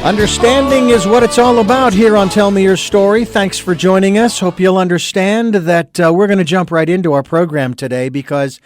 Understanding is what it's all about here on Tell Me Your Story. Thanks for joining us. Hope you'll understand that we're going to jump right into our program today because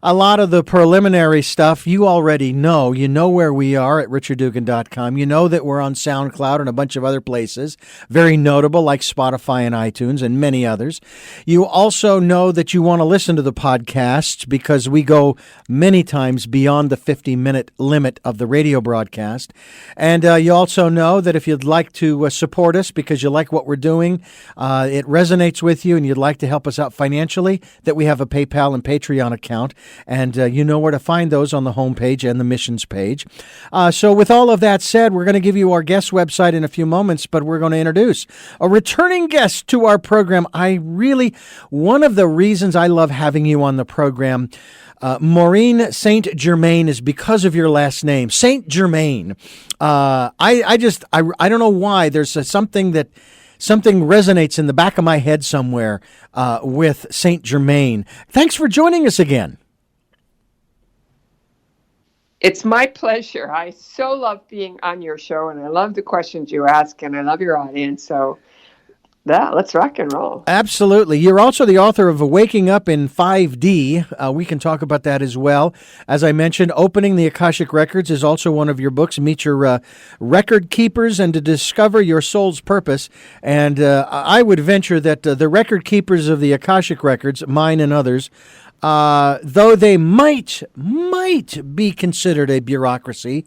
a lot of the preliminary stuff you already know. You know where we are at richarddugan.com. You know that we're on SoundCloud and a bunch of other places, very notable like Spotify and iTunes and many others. You also know that you want to listen to the podcasts because we go many times beyond the 50-minute limit of the radio broadcast. And you also know that if you'd like to support us because you like what we're doing, it resonates with you and you'd like to help us out financially, that we have a PayPal and Patreon account. And you know where to find those on the homepage and the missions page. So with all of that said, we're going to give you our guest website in a few moments, but we're going to introduce a returning guest to our program. One of the reasons I love having you on the program, Maureen St. Germain, is because of your last name, St. Germain. I don't know why. There's something resonates in the back of my head somewhere with St. Germain. Thanks for joining us again. It's my pleasure. I so love being on your show, and I love the questions you ask, and I love your audience. So, let's rock and roll. Absolutely. You're also the author of Waking Up in 5D. We can talk about that as well. As I mentioned, Opening the Akashic Records is also one of your books. Meet your record keepers and to discover your soul's purpose. And I would venture that the record keepers of the Akashic Records, mine and others, though they might be considered a bureaucracy,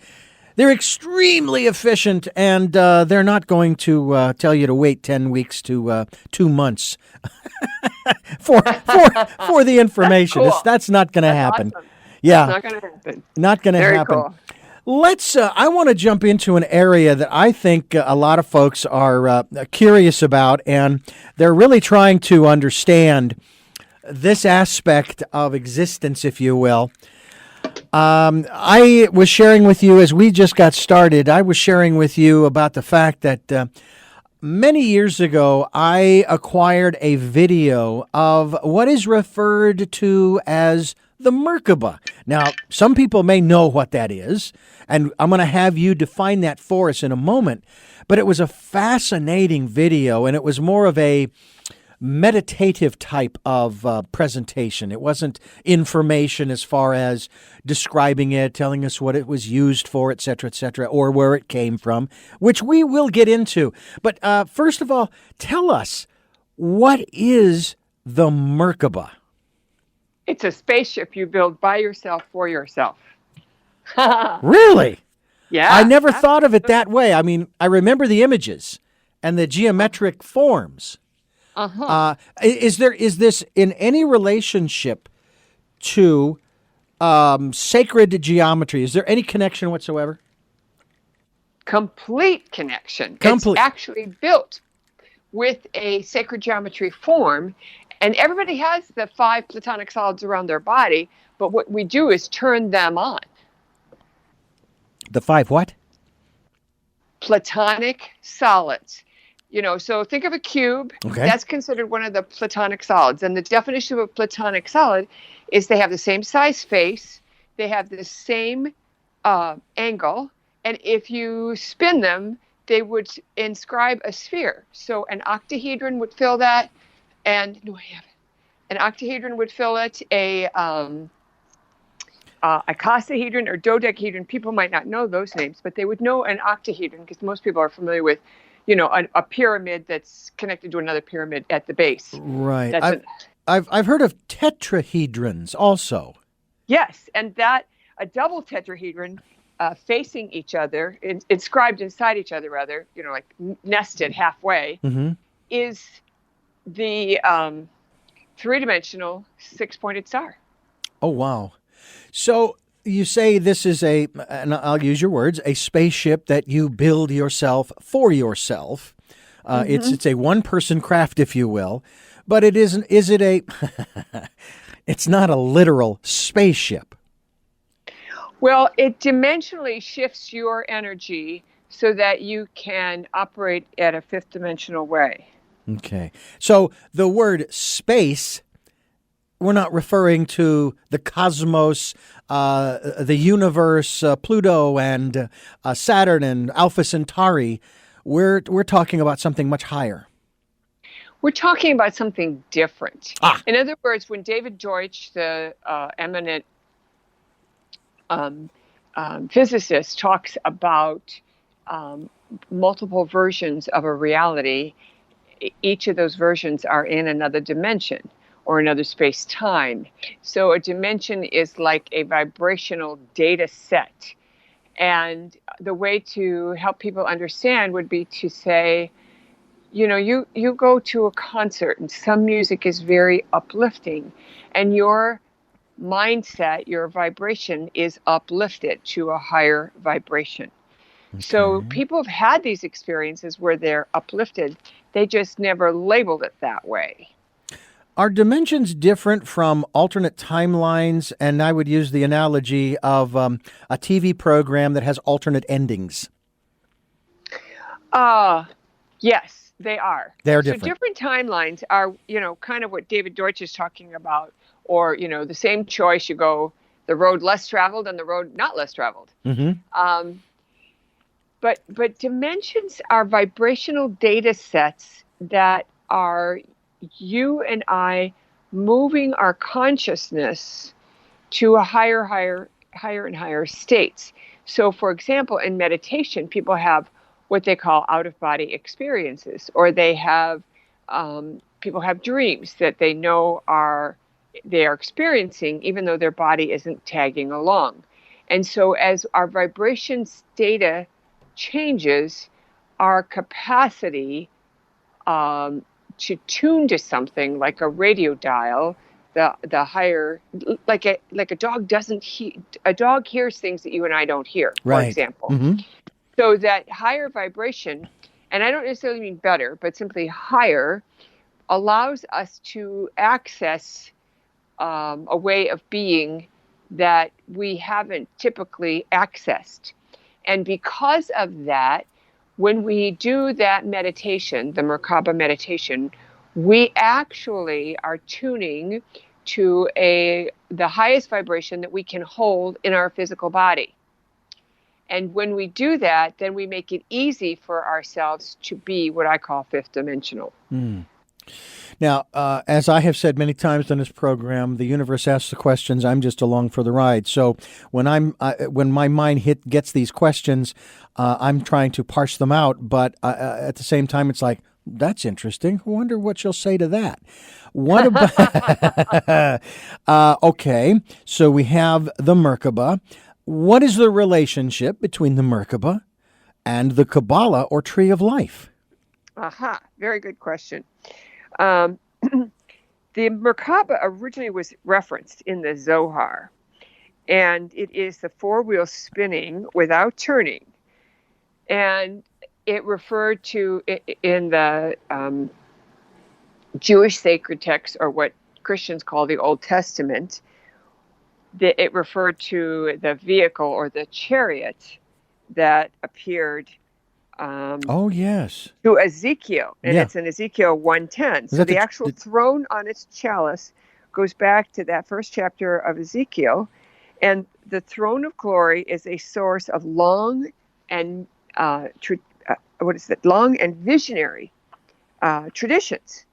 they're extremely efficient, and they're not going to tell you to wait 10 weeks to 2 months for the information. That's cool. That's not going to happen. Awesome. Yeah, That's not going to happen. Not going to happen. Cool. I want to jump into an area that I think a lot of folks are curious about, and they're really trying to understand this aspect of existence, if you will. I was sharing with you as we just got started, I was sharing with you about the fact that many years ago, I acquired a video of what is referred to as the MerKaBa. Now, some people may know what that is, and I'm going to have you define that for us in a moment, but it was a fascinating video, and it was more of a meditative type of presentation. It wasn't information as far as describing it, telling us what it was used for, et cetera, or where it came from, which we will get into. But first of all, tell us, what is the MerKaBa? It's a spaceship you build by yourself for yourself. Really? Yeah. I never thought of it that way. I mean, I remember the images and the geometric forms. Uh-huh. Is this in any relationship to sacred geometry? Is there any connection whatsoever? Complete connection. It's actually built with a sacred geometry form, and everybody has the 5 platonic solids around their body, but what we do is turn them on. The 5 what? Platonic solids. So think of a cube. Okay. That's considered one of the platonic solids. And the definition of a platonic solid is they have the same size face, they have the same angle, and if you spin them, they would inscribe a sphere. So an octahedron would fill that, and an octahedron would fill it. A icosahedron or dodecahedron. People might not know those names, but they would know an octahedron because most people are familiar with a pyramid that's connected to another pyramid at the base. Right. I've heard of tetrahedrons also. Yes, and that a double tetrahedron facing each other, inscribed inside each other, rather, like nested halfway, mm-hmm. is the 3-dimensional 6-pointed star. Oh, wow. So you say this is and I'll use your words, a spaceship that you build yourself for yourself. Mm-hmm. It's a one-person craft, if you will, but it isn't. Is it it's not a literal spaceship. Well, it dimensionally shifts your energy so that you can operate at a 5th dimensional way. Okay. So the word space not referring to the cosmos, the universe, Pluto and Saturn and Alpha Centauri. We're talking about something much higher. We're talking about something different. Ah. In other words, when David Deutsch, the eminent physicist, talks about multiple versions of a reality, each of those versions are in another dimension or another space-time. So a dimension is like a vibrational data set. And the way to help people understand would be to say, you go to a concert and some music is very uplifting, and your mindset, your vibration is uplifted to a higher vibration. Okay. So people have had these experiences where they're uplifted. They just never labeled it that way. Are dimensions different from alternate timelines? And I would use the analogy of a TV program that has alternate endings. Yes, they are. They're different. So different timelines are, kind of what David Deutsch is talking about. Or, the same choice, you go the road less traveled and the road not less traveled. Mm-hmm. But dimensions are vibrational data sets that are you and I moving our consciousness to a higher and higher states. So, for example, in meditation, people have what they call out-of-body experiences, or they have people have dreams that they know they are experiencing, even though their body isn't tagging along. And so as our vibrations data changes, our capacity to tune to something like a radio dial, the higher, like a dog a dog hears things that you and I don't hear, for example. Mm-hmm. So that higher vibration, and I don't necessarily mean better, but simply higher, allows us to access a way of being that we haven't typically accessed. And because of that, when we do that meditation, the MerKaBa meditation, we actually are tuning to the highest vibration that we can hold in our physical body. And when we do that, then we make it easy for ourselves to be what I call fifth dimensional. Mm. Now, as I have said many times on this program, the universe asks the questions. I'm just along for the ride. So when when my mind gets these questions, I'm trying to parse them out. But at the same time, it's like, that's interesting. I wonder what she'll say to that. What about? Okay, so we have the MerKaBa. What is the relationship between the MerKaBa and the Kabbalah or Tree of Life? Aha, very good question. The MerKaBa originally was referenced in the Zohar, and it is the four-wheel spinning without turning. And it referred to, in the Jewish sacred texts, or what Christians call the Old Testament, it referred to the vehicle or the chariot that appeared to Ezekiel, and it's in Ezekiel 1:10. So the actual throne on its chalice goes back to that first chapter of Ezekiel, and the throne of glory is a source of long and visionary traditions.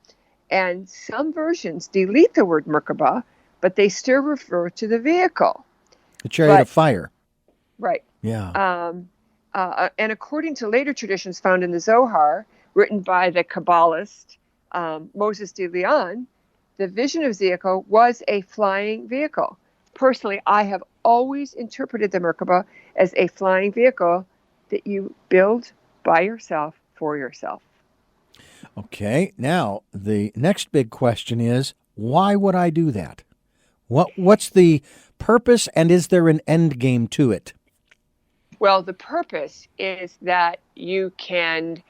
And some versions delete the word MerKaBa, but they still refer to the vehicle, the chariot of fire. Right. Yeah. And according to later traditions found in the Zohar, written by the Kabbalist Moses de Leon, the vision of Ezekiel was a flying vehicle. Personally, I have always interpreted the MerKaBa as a flying vehicle that you build by yourself for yourself. Okay. Now, the next big question is, why would I do that? What's the purpose, and is there an end game to it? Well, the purpose is that you can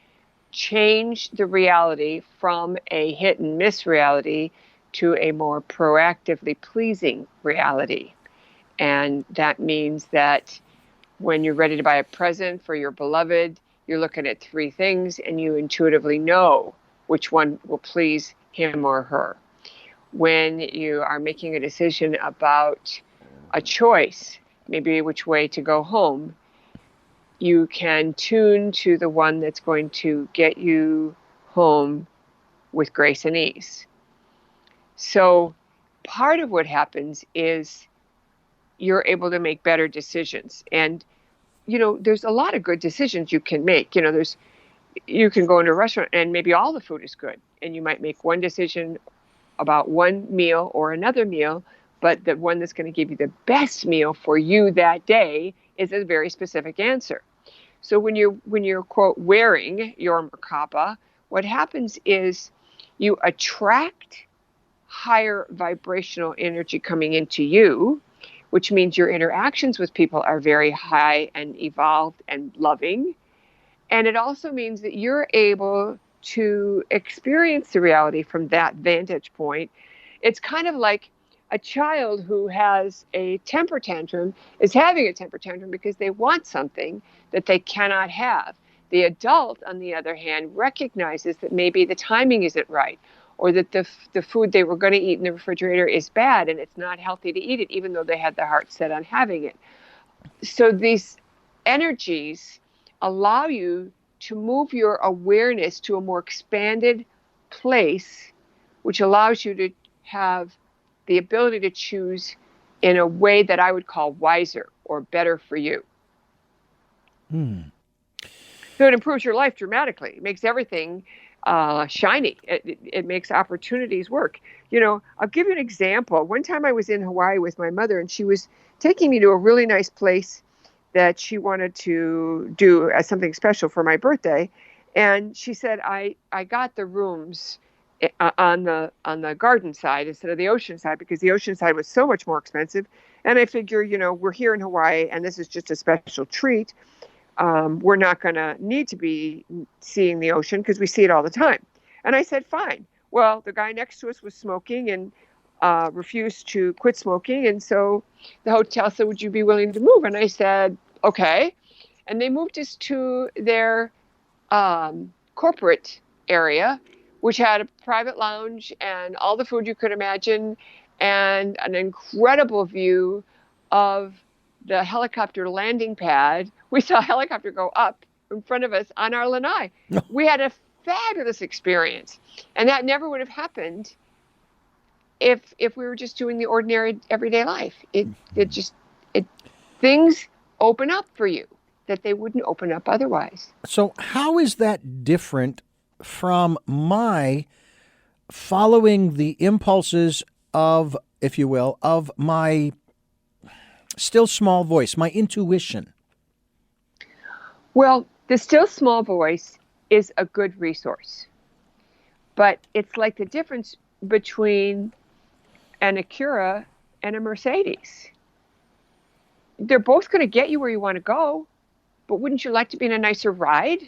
change the reality from a hit and miss reality to a more proactively pleasing reality. And that means that when you're ready to buy a present for your beloved, you're looking at three things and you intuitively know which one will please him or her. when you are making a decision about a choice, maybe which way to go home, you can tune to the one that's going to get you home with grace and ease. So part of what happens is you're able to make better decisions. And, there's a lot of good decisions you can make. You can go into a restaurant and maybe all the food is good. And you might make one decision about one meal or another meal, but the one that's going to give you the best meal for you that day is a very specific answer. So when you're quote wearing your MerKaBa, what happens is you attract higher vibrational energy coming into you, which means your interactions with people are very high and evolved and loving. And it also means that you're able to experience the reality from that vantage point. It's kind of like a child who has a temper tantrum is having a temper tantrum because they want something that they cannot have. The adult, on the other hand, recognizes that maybe the timing isn't right, or that the food they were going to eat in the refrigerator is bad and it's not healthy to eat it, even though they had their heart set on having it. So these energies allow you to move your awareness to a more expanded place, which allows you to have the ability to choose in a way that I would call wiser or better for you. So it improves your life dramatically. It makes everything shiny. It makes opportunities work. I'll give you an example. One time I was in Hawaii with my mother, and she was taking me to a really nice place that she wanted to do as something special for my birthday. And she said, I got the rooms on the garden side instead of the ocean side, because the ocean side was so much more expensive. And I figure, we're here in Hawaii and this is just a special treat. We're not going to need to be seeing the ocean because we see it all the time. And I said, fine. Well, the guy next to us was smoking and refused to quit smoking. And so the hotel said, would you be willing to move? And I said, okay. And they moved us to their corporate area, which had a private lounge and all the food you could imagine and an incredible view of the helicopter landing pad. We saw a helicopter go up in front of us on our lanai. We had a fabulous experience. And that never would have happened if we were just doing the ordinary everyday life. Things open up for you that they wouldn't open up otherwise. So how is that different from my following the impulses of, if you will, of my still small voice, my intuition? Well, the still small voice is a good resource, but it's like the difference between an Acura and a Mercedes. They're both going to get you where you want to go, but wouldn't you like to be in a nicer ride?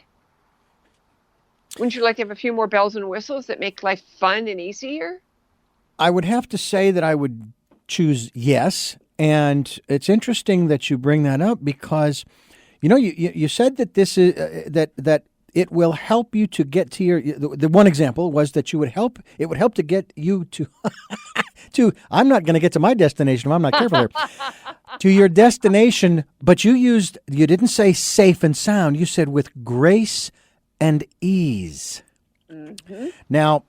Wouldn't you like to have a few more bells and whistles that make life fun and easier? I would have to say that I would choose yes. And it's interesting that you bring that up because, you said that this is that it will help you to get to your. The one example was that it would help to get you to I'm not going to get to my destination if I'm not careful here. To your destination, but you didn't say safe and sound. You said with grace and ease. Mm-hmm. Now,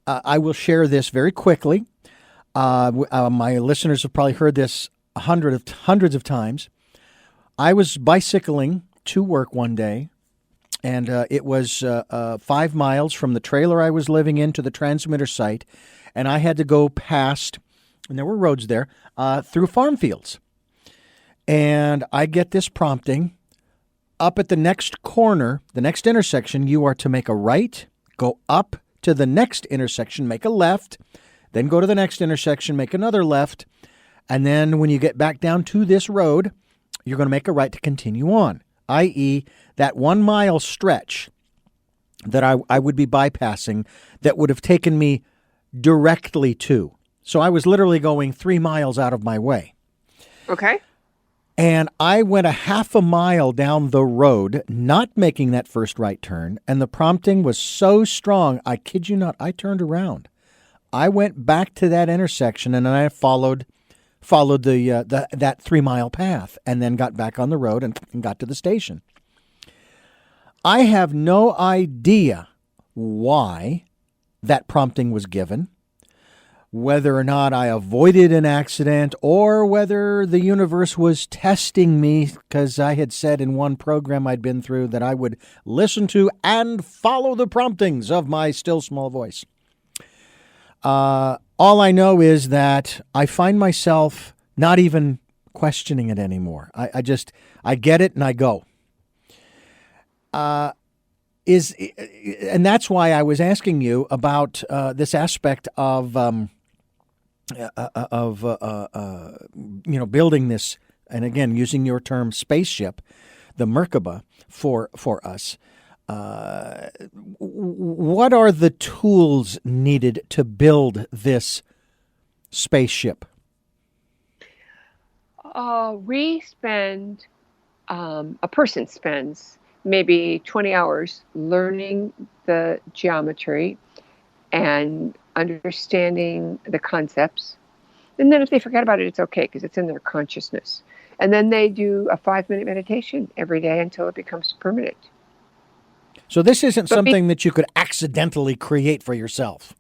I will share this very quickly. My listeners have probably heard this hundreds of times. I was bicycling to work one day, and it was 5 miles from the trailer I was living in to the transmitter site, and I had to go past, and there were roads there, through farm fields. And I get this prompting, up at the next corner, the next intersection, you are to make a right, go up to the next intersection, make a left, then go to the next intersection, make another left, and then when you get back down to this road, you're going to make a right to continue on, i.e., that 1 mile stretch that I would be bypassing that would have taken me directly to. So I was literally going 3 miles out of my way. Okay. And I went a half a mile down the road, not making that first right turn, and the prompting was so strong, I kid you not, I turned around. I went back to that intersection and I followed that 3-mile path and then got back on the road and got to the station. I have no idea why that prompting was given, whether or not I avoided an accident or whether the universe was testing me because I had said in one program I'd been through that I would listen to and follow the promptings of my still small voice. All I know is that I find myself not even questioning it anymore. I get it and I go. And that's why I was asking you about this aspect of building this, and again, using your term spaceship, the MerKaBa for us. What are the tools needed to build this spaceship? A person spends maybe 20 hours learning the geometry and understanding the concepts. And then if they forget about it, it's okay because it's in their consciousness. And then they do a 5-minute meditation every day until it becomes permanent. So this isn't something that you could accidentally create for yourself.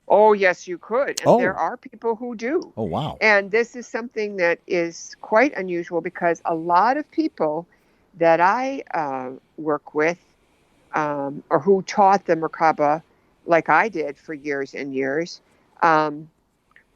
Oh, yes, you could. And there are people who do. Oh, wow. And this is something that is quite unusual because a lot of people that I work with or who taught the MerKaBa like I did for years and years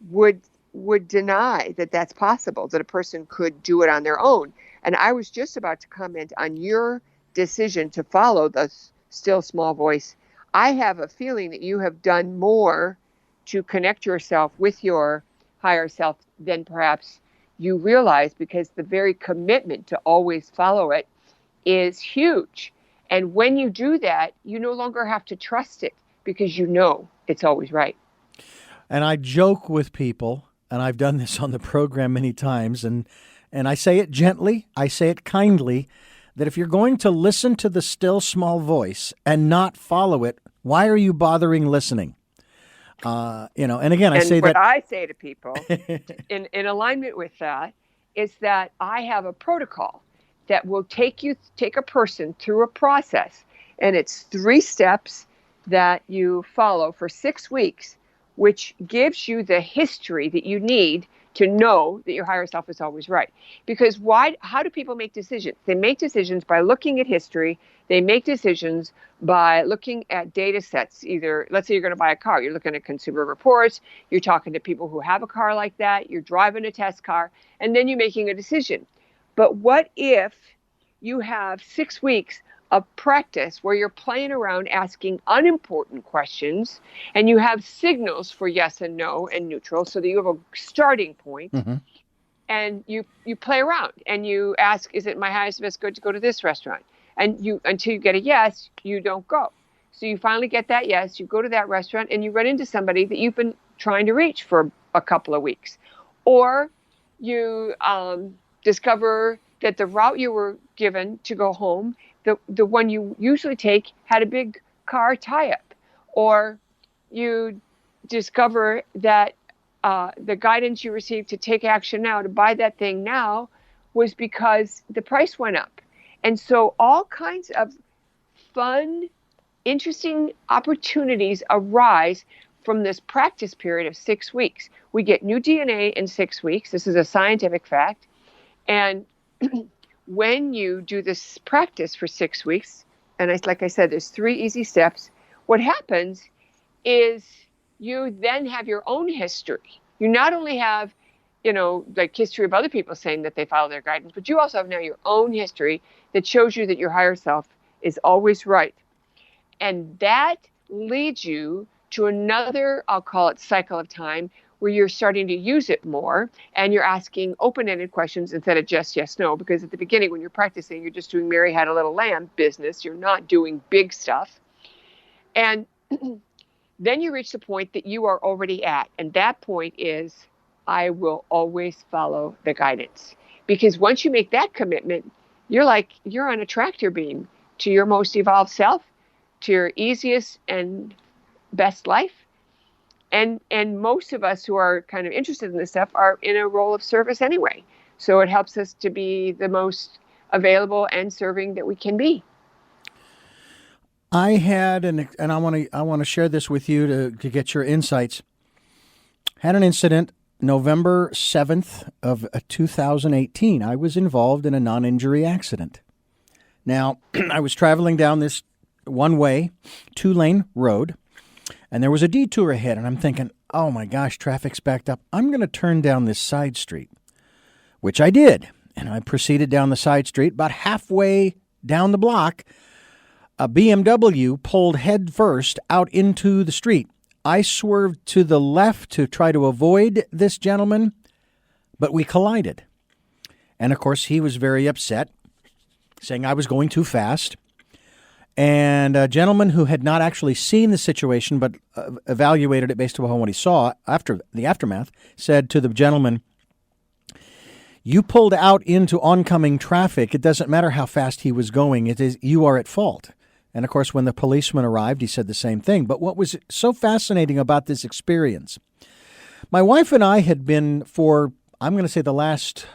would deny that that's possible, that a person could do it on their own. And I was just about to comment on your decision to follow the still small voice. I have a feeling that you have done more to connect yourself with your higher self than perhaps you realize, because the very commitment to always follow it is huge. And when you do that, you no longer have to trust it because you know it's always right. And I joke with people, and I've done this on the program many times, and I say it gently, I say it kindly, that if you're going to listen to the still small voice and not follow it, why are you bothering listening? And again, I say that. What I say to people in alignment with that is that I have a protocol that will take a person through a process, and it's 3 steps that you follow for 6 weeks, which gives you the history that you need to know that your higher self is always right. Because how do people make decisions? They make decisions by looking at history. They make decisions by looking at data sets. Either, let's say you're going to buy a car, you're looking at consumer reports, you're talking to people who have a car like that, you're driving a test car, and then you're making a decision. But what if you have 6 weeks of practice where you're playing around asking unimportant questions, and you have signals for yes and no and neutral, so that you have a starting point, and you play around and you ask, is it my highest best good to go to this restaurant? And until you get a yes, you don't go. So you finally get that yes, you go to that restaurant, and you run into somebody that you've been trying to reach for a couple of weeks. Or you discover that the route you were given to go home, the one you usually take, had a big car tie-up. Or you discover that the guidance you received to take action now, to buy that thing now, was because the price went up. And so all kinds of fun, interesting opportunities arise from this practice period of 6 weeks. We get new DNA in 6 weeks. This is a scientific fact. And when you do this practice for 6 weeks, and like I said, there's 3 easy steps, what happens is you then have your own history. You not only have, like history of other people saying that they follow their guidance, but you also have now your own history that shows you that your higher self is always right. And that leads you to another, I'll call it cycle of time, where you're starting to use it more and you're asking open-ended questions instead of just yes, no, because at the beginning when you're practicing, you're just doing Mary Had a Little Lamb business. You're not doing big stuff. And then you reach the point that you are already at. And that point is, I will always follow the guidance. Because once you make that commitment, you're on a tractor beam to your most evolved self, to your easiest and best life. And most of us who are kind of interested in this stuff are in a role of service anyway. So it helps us to be the most available and serving that we can be. I had and I want to share this with you to get your insights. Had an incident November 7th of 2018. I was involved in a non-injury accident. Now, I was traveling down this one-way, 2-lane road, and there was a detour ahead, and I'm thinking, oh my gosh, traffic's backed up. I'm going to turn down this side street, which I did. And I proceeded down the side street. About halfway down the block, a BMW pulled head first out into the street. I swerved to the left to try to avoid this gentleman, but we collided. And of course, he was very upset, saying I was going too fast. And a gentleman who had not actually seen the situation but evaluated it based upon what he saw after the aftermath said to the gentleman, "You pulled out into oncoming traffic. It doesn't matter how fast he was going. You are at fault." And of course, when the policeman arrived, he said the same thing. But what was so fascinating about this experience, my wife and I had been for, I'm going to say the last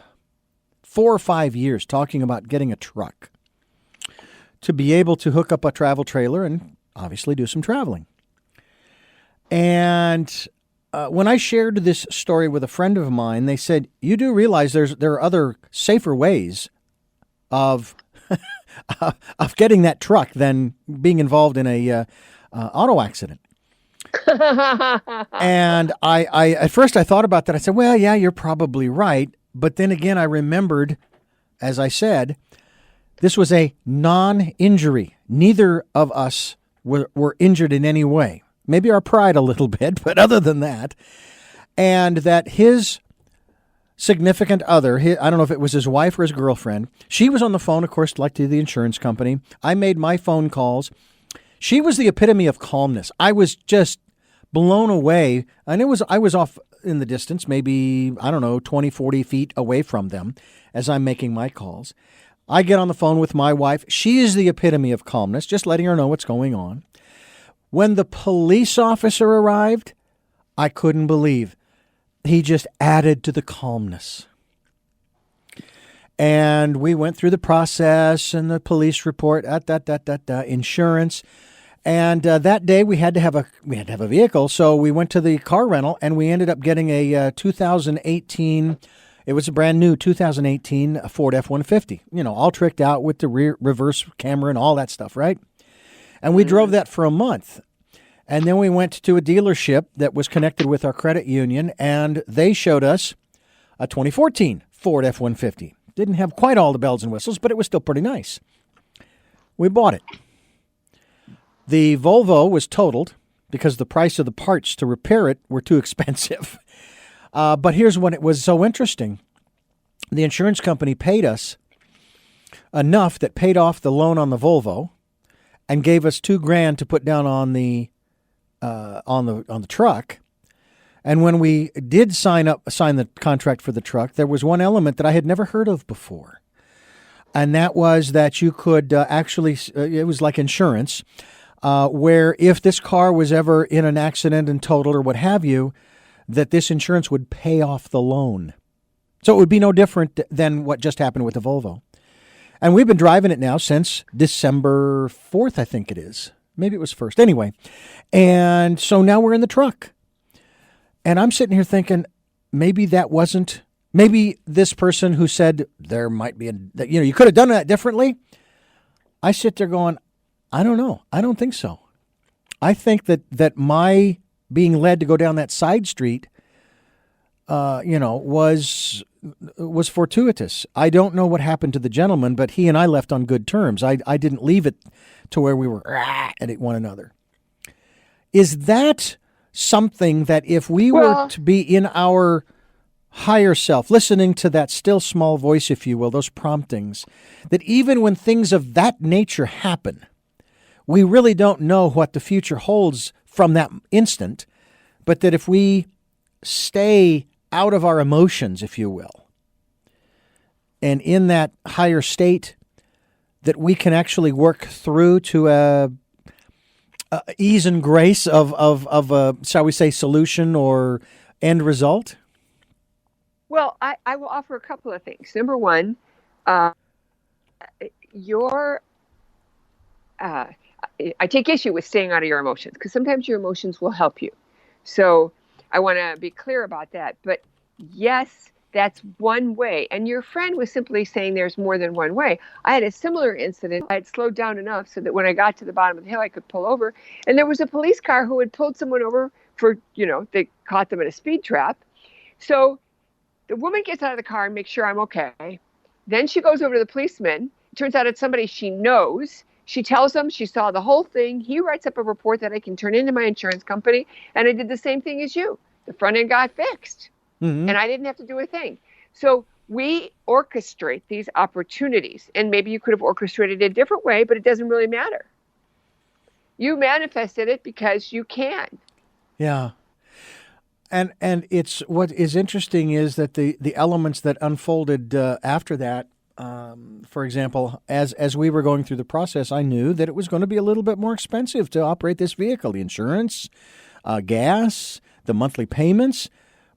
4 or 5 years talking about getting a truck to be able to hook up a travel trailer and obviously do some traveling. And when I shared this story with a friend of mine, they said, "You do realize there are other safer ways of of getting that truck than being involved in a auto accident." And I at first I thought about that. I said, well, yeah, you're probably right. But then again, I remembered, as I said, this was a non-injury. Neither of us were injured in any way. Maybe our pride a little bit, but other than that. And that his significant other, I don't know if it was his wife or his girlfriend, she was on the phone, of course, like to the insurance company. I made my phone calls. She was the epitome of calmness. I was just blown away. And I was off in the distance, maybe, 20, 40 feet away from them as I'm making my calls. I get on the phone with my wife. She is the epitome of calmness, just letting her know what's going on. When the police officer arrived, I couldn't believe. He just added to the calmness. And we went through the process and the police report, insurance. And that day we had to have a vehicle, so we went to the car rental and we ended up getting a 2018. It was a brand new 2018 Ford F-150. All tricked out with the reverse camera and all that stuff, right? And we drove that for a month. And then we went to a dealership that was connected with our credit union, and they showed us a 2014 Ford F-150. Didn't have quite all the bells and whistles, but it was still pretty nice. We bought it. The Volvo was totaled because the price of the parts to repair it were too expensive. But here's when it was so interesting. The insurance company paid us enough that paid off the loan on the Volvo and gave us $2,000 to put down on the truck. And when we did sign the contract for the truck, there was one element that I had never heard of before. And that was that you could actually, it was like insurance, where if this car was ever in an accident and totaled or what have you, that this insurance would pay off the loan. So it would be no different than what just happened with the Volvo. And we've been driving it now since December 4th, I think it is. Maybe it was 1st. Anyway. And so now we're in the truck. And I'm sitting here thinking, maybe this person who said there might be you could have done that differently. I sit there going, I don't know. I don't think so. I think that my being led to go down that side street, was fortuitous. I don't know what happened to the gentleman, but he and I left on good terms. I didn't leave it to where we were at one another. Is that something that if we were to be in our higher self, listening to that still small voice, if you will, those promptings, that even when things of that nature happen, we really don't know what the future holds from that instant, but that if we stay out of our emotions, if you will, and in that higher state, that we can actually work through to ease and grace of a, shall we say, solution or end result? Well, I will offer a couple of things. Number one, your I take issue with staying out of your emotions because sometimes your emotions will help you. So I want to be clear about that. But yes, that's one way. And your friend was simply saying there's more than one way. I had a similar incident. I had slowed down enough so that when I got to the bottom of the hill, I could pull over. And there was a police car who had pulled someone over for, they caught them in a speed trap. So the woman gets out of the car and makes sure I'm okay. Then she goes over to the policeman. Turns out it's somebody she knows. She tells him she saw the whole thing. He writes up a report that I can turn into my insurance company. And I did the same thing as you. The front end got fixed. Mm-hmm. And I didn't have to do a thing. So we orchestrate these opportunities. And maybe you could have orchestrated it a different way, but it doesn't really matter. You manifested it because you can. Yeah. And it's what is interesting is that the elements that unfolded after that, for example, as we were going through the process, I knew that it was going to be a little bit more expensive to operate this vehicle, the insurance, gas, the monthly payments.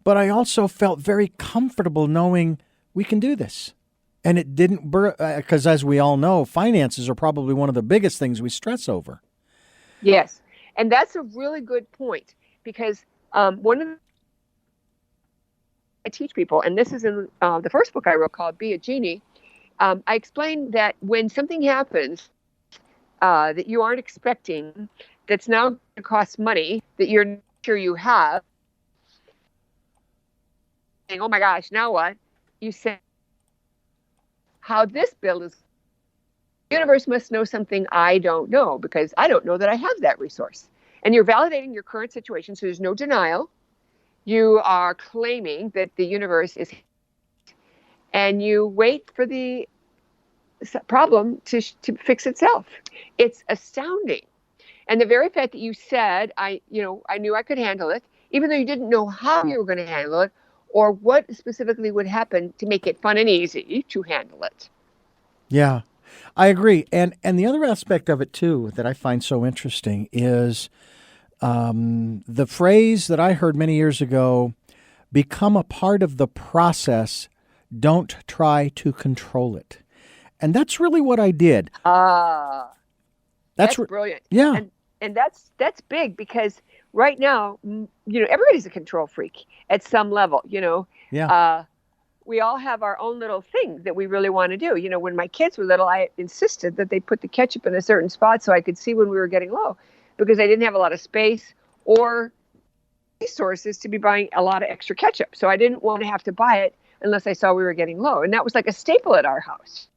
But I also felt very comfortable knowing we can do this. And it didn't, because as we all know, finances are probably one of the biggest things we stress over. Yes. And that's a really good point because one of the I teach people, and this is in the first book I wrote called Be a Genie. I explained that when something happens that you aren't expecting, that's now going to cost money that you're not sure you have, saying, oh my gosh, now what? You say, how this bill is, the universe must know something I don't know because I don't know that I have that resource. And you're validating your current situation, so there's no denial. You are claiming that the universe is, and you wait for the problem to fix itself. It's astounding. And the very fact that you said, I knew I could handle it, even though you didn't know how you were going to handle it or what specifically would happen to make it fun and easy to handle it. Yeah, I agree. And the other aspect of it, too, that I find so interesting is the phrase that I heard many years ago, become a part of the process, don't try to control it. And that's really what I did. That's brilliant. Yeah. And that's big because right now, everybody's a control freak at some level, Yeah. We all have our own little thing that we really want to do. When my kids were little, I insisted that they put the ketchup in a certain spot so I could see when we were getting low because I didn't have a lot of space or resources to be buying a lot of extra ketchup. So I didn't want to have to buy it unless I saw we were getting low. And that was like a staple at our house.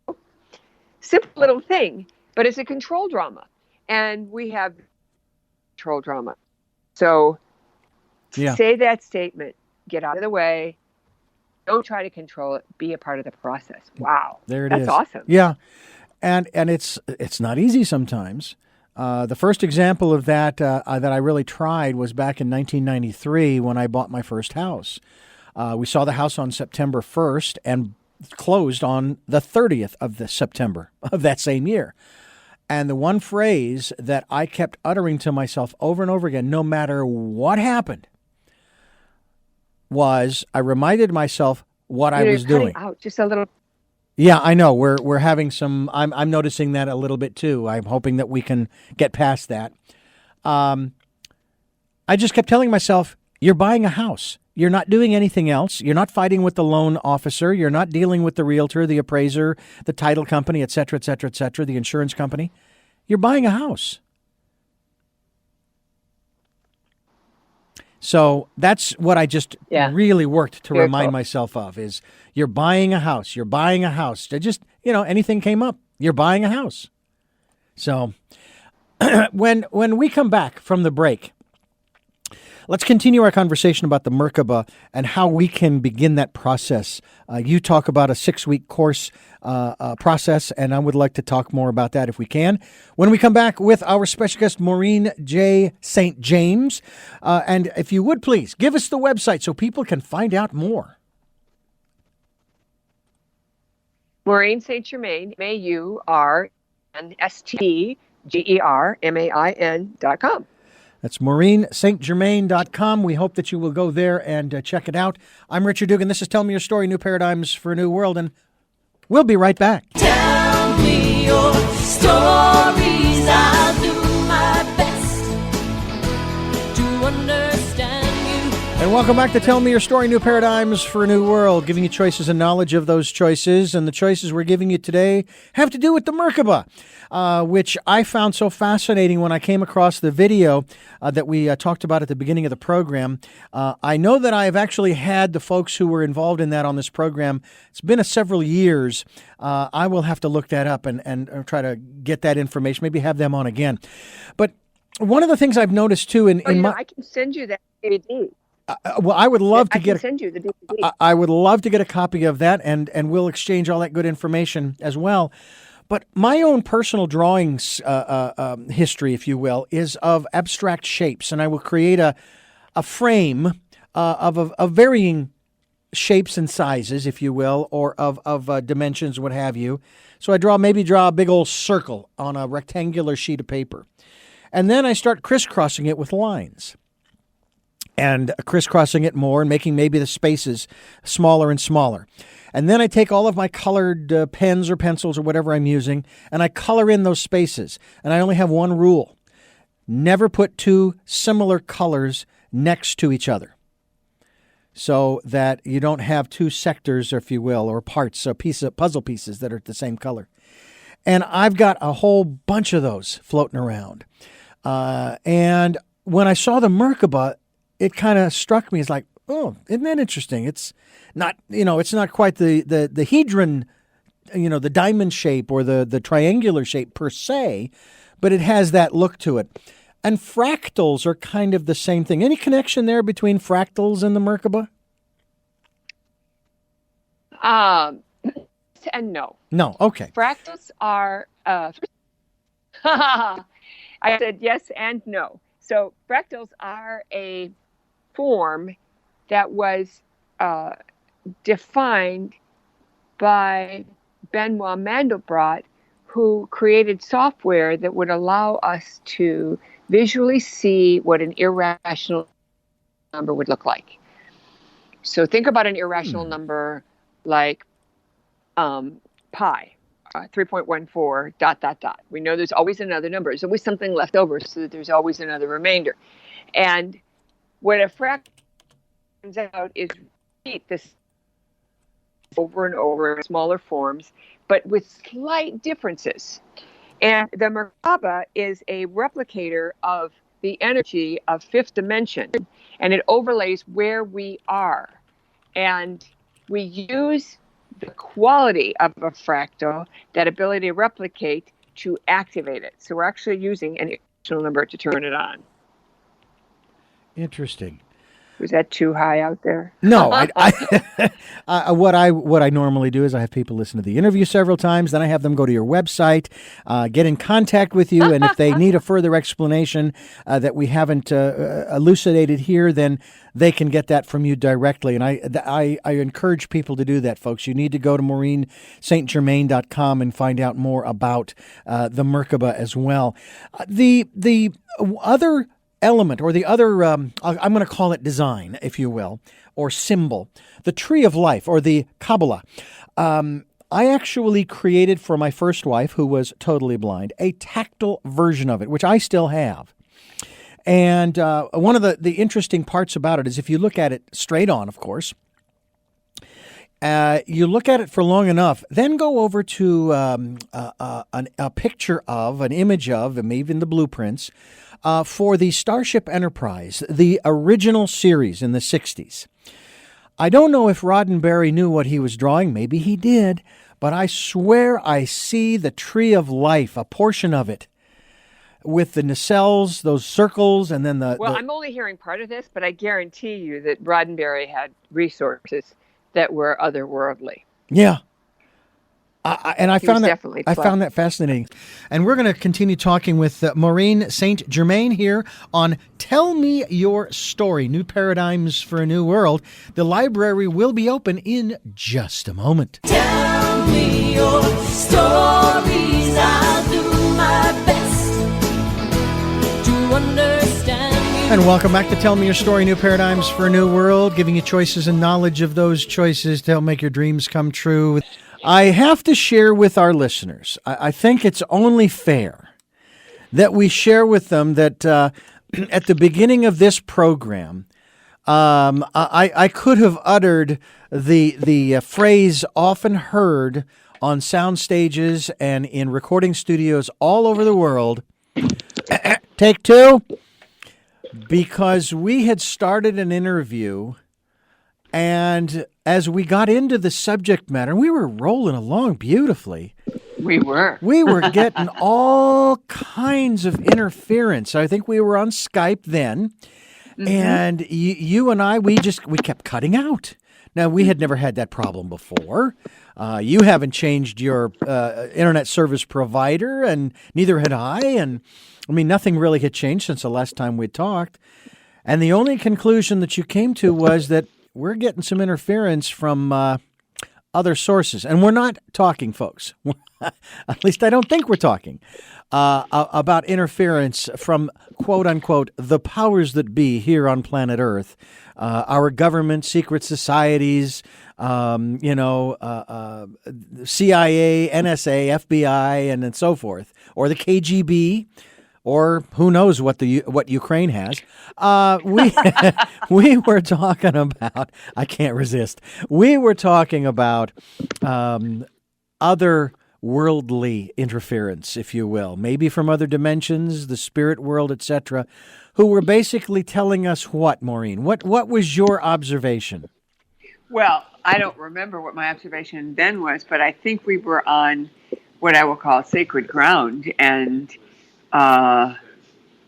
Simple little thing, but it's a control drama. And we have control drama. So say that statement, get out of the way. Don't try to control it. Be a part of the process. Wow. There it is. That's awesome. Yeah. And it's not easy sometimes. The first example of that that I really tried was back in 1993 when I bought my first house. We saw the house on September 1st and closed on the 30th of the September of that same year. And the one phrase that I kept uttering to myself over and over again, no matter what happened, was I reminded myself what I was doing. Out just a little. Yeah, I know. We're having some. I'm noticing that a little bit too. I'm hoping that we can get past that. I just kept telling myself, "You're buying a house. You're not doing anything else. You're not fighting with the loan officer. You're not dealing with the realtor, the appraiser, the title company, et cetera, et cetera, et cetera, the insurance company. You're buying a house." So that's what I just really worked to remind myself of is you're buying a house. You're buying a house. Just, anything came up, you're buying a house. So when we come back from the break, let's continue our conversation about the Merkabah and how we can begin that process. You talk about a 6-week course process, and I would like to talk more about that if we can. When we come back with our special guest, Maureen J. St. James. And if you would, please, give us the website so people can find out more. Maureen St. Germain, MaureenSt Germain.com. That's MaureenSt.Germain.com. We hope that you will go there and check it out. I'm Richard Dugan. This is Tell Me Your Story, New Paradigms for a New World, and we'll be right back. Tell me your stories. I'll do my best to understand you. And welcome back to Tell Me Your Story, New Paradigms for a New World, giving you choices and knowledge of those choices. And the choices we're giving you today have to do with the Merkabah, which I found so fascinating when I came across the video that we talked about at the beginning of the program. I know that I have actually had the folks who were involved in that on this program. It's been several years. I will have to look that up and try to get that information, maybe have them on again. But one of the things I've noticed, too, I can send you that DVD. Well, I would love to send you the DVD. I would love to get a copy of that, and we'll exchange all that good information as well. But my own personal drawings history, if you will, is of abstract shapes, and I will create a frame of varying shapes and sizes, if you will, or of dimensions, what have you. So I draw a big old circle on a rectangular sheet of paper, and then I start crisscrossing it with lines. And crisscrossing it more and making maybe the spaces smaller and smaller. And then I take all of my colored pens or pencils or whatever I'm using, and I color in those spaces. And I only have one rule. Never put two similar colors next to each other, so that you don't have two sectors, if you will, or parts, puzzle pieces that are the same color. And I've got a whole bunch of those floating around. And when I saw the Merkabah, it kind of struck me as like, oh, isn't that interesting? It's not, it's not quite the hedron, the diamond shape or the triangular shape per se, but it has that look to it. And fractals are kind of the same thing. Any connection there between fractals and the Merkabah? And no. No, okay. Fractals are, I said yes and no. So fractals are a form that was defined by Benoit Mandelbrot, who created software that would allow us to visually see what an irrational number would look like. So think about an irrational number like pi, 3.14, ... We know there's always another number. There's always something left over, so that there's always another remainder. And what a fraction turns out is repeat this over and over in smaller forms, but with slight differences. And the Merkabah is a replicator of the energy of fifth dimension, and it overlays where we are. And we use the quality of a fractal, that ability to replicate, to activate it. So we're actually using an irrational number to turn it on. Interesting. Was that too high out there? No, what I normally do is I have people listen to the interview several times, then I have them go to your website, get in contact with you, and if they need a further explanation that we haven't elucidated here, then they can get that from you directly. And I encourage people to do that, folks. You need to go to MaureenSt.Germain.com and find out more about the Merkabah as well. The other element, or the other, I'm going to call it design, if you will, or symbol, the tree of life, or the Kabbalah. I actually created for my first wife, who was totally blind, a tactile version of it, which I still have. And one of the interesting parts about it is if you look at it straight on, of course, you look at it for long enough, then go over to a picture of, an image of, and even the blueprints, for the Starship Enterprise, the original series in the 60s. I don't know if Roddenberry knew what he was drawing. Maybe he did. But I swear I see the tree of life, a portion of it, with the nacelles, those circles, and then Well, I'm only hearing part of this, but I guarantee you that Roddenberry had resources that were otherworldly. Yeah. I found that fascinating. And we're going to continue talking with Maureen St. Germain here on Tell Me Your Story, New Paradigms for a New World. The library will be open in just a moment. Tell me your stories. I'll do my best And welcome back to Tell Me Your Story, New Paradigms for a New World, giving you choices and knowledge of those choices to help make your dreams come true. I have to share with our listeners, I think it's only fair that we share with them that at the beginning of this program, I could have uttered the phrase often heard on sound stages and in recording studios all over the world, take two, because we had started an interview, and as we got into the subject matter, we were rolling along beautifully. We were. We were getting all kinds of interference. I think we were on Skype then, and you and I, we kept cutting out. Now, we had never had that problem before. You haven't changed your internet service provider, and neither had I. And I mean, nothing really had changed since the last time we talked. And the only conclusion that you came to was that we're getting some interference from other sources. And we're not talking, folks. At least I don't think we're talking about interference from, quote unquote, the powers that be here on planet Earth. Our government, secret societies, CIA, NSA, FBI, and so forth, or the KGB, or who knows what Ukraine has. We were talking about. I can't resist. We were talking about other worldly interference, if you will, maybe from other dimensions, the spirit world, etc., who were basically telling us what, Maureen? What was your observation? Well, I don't remember what my observation then was, but I think we were on what I will call sacred ground, and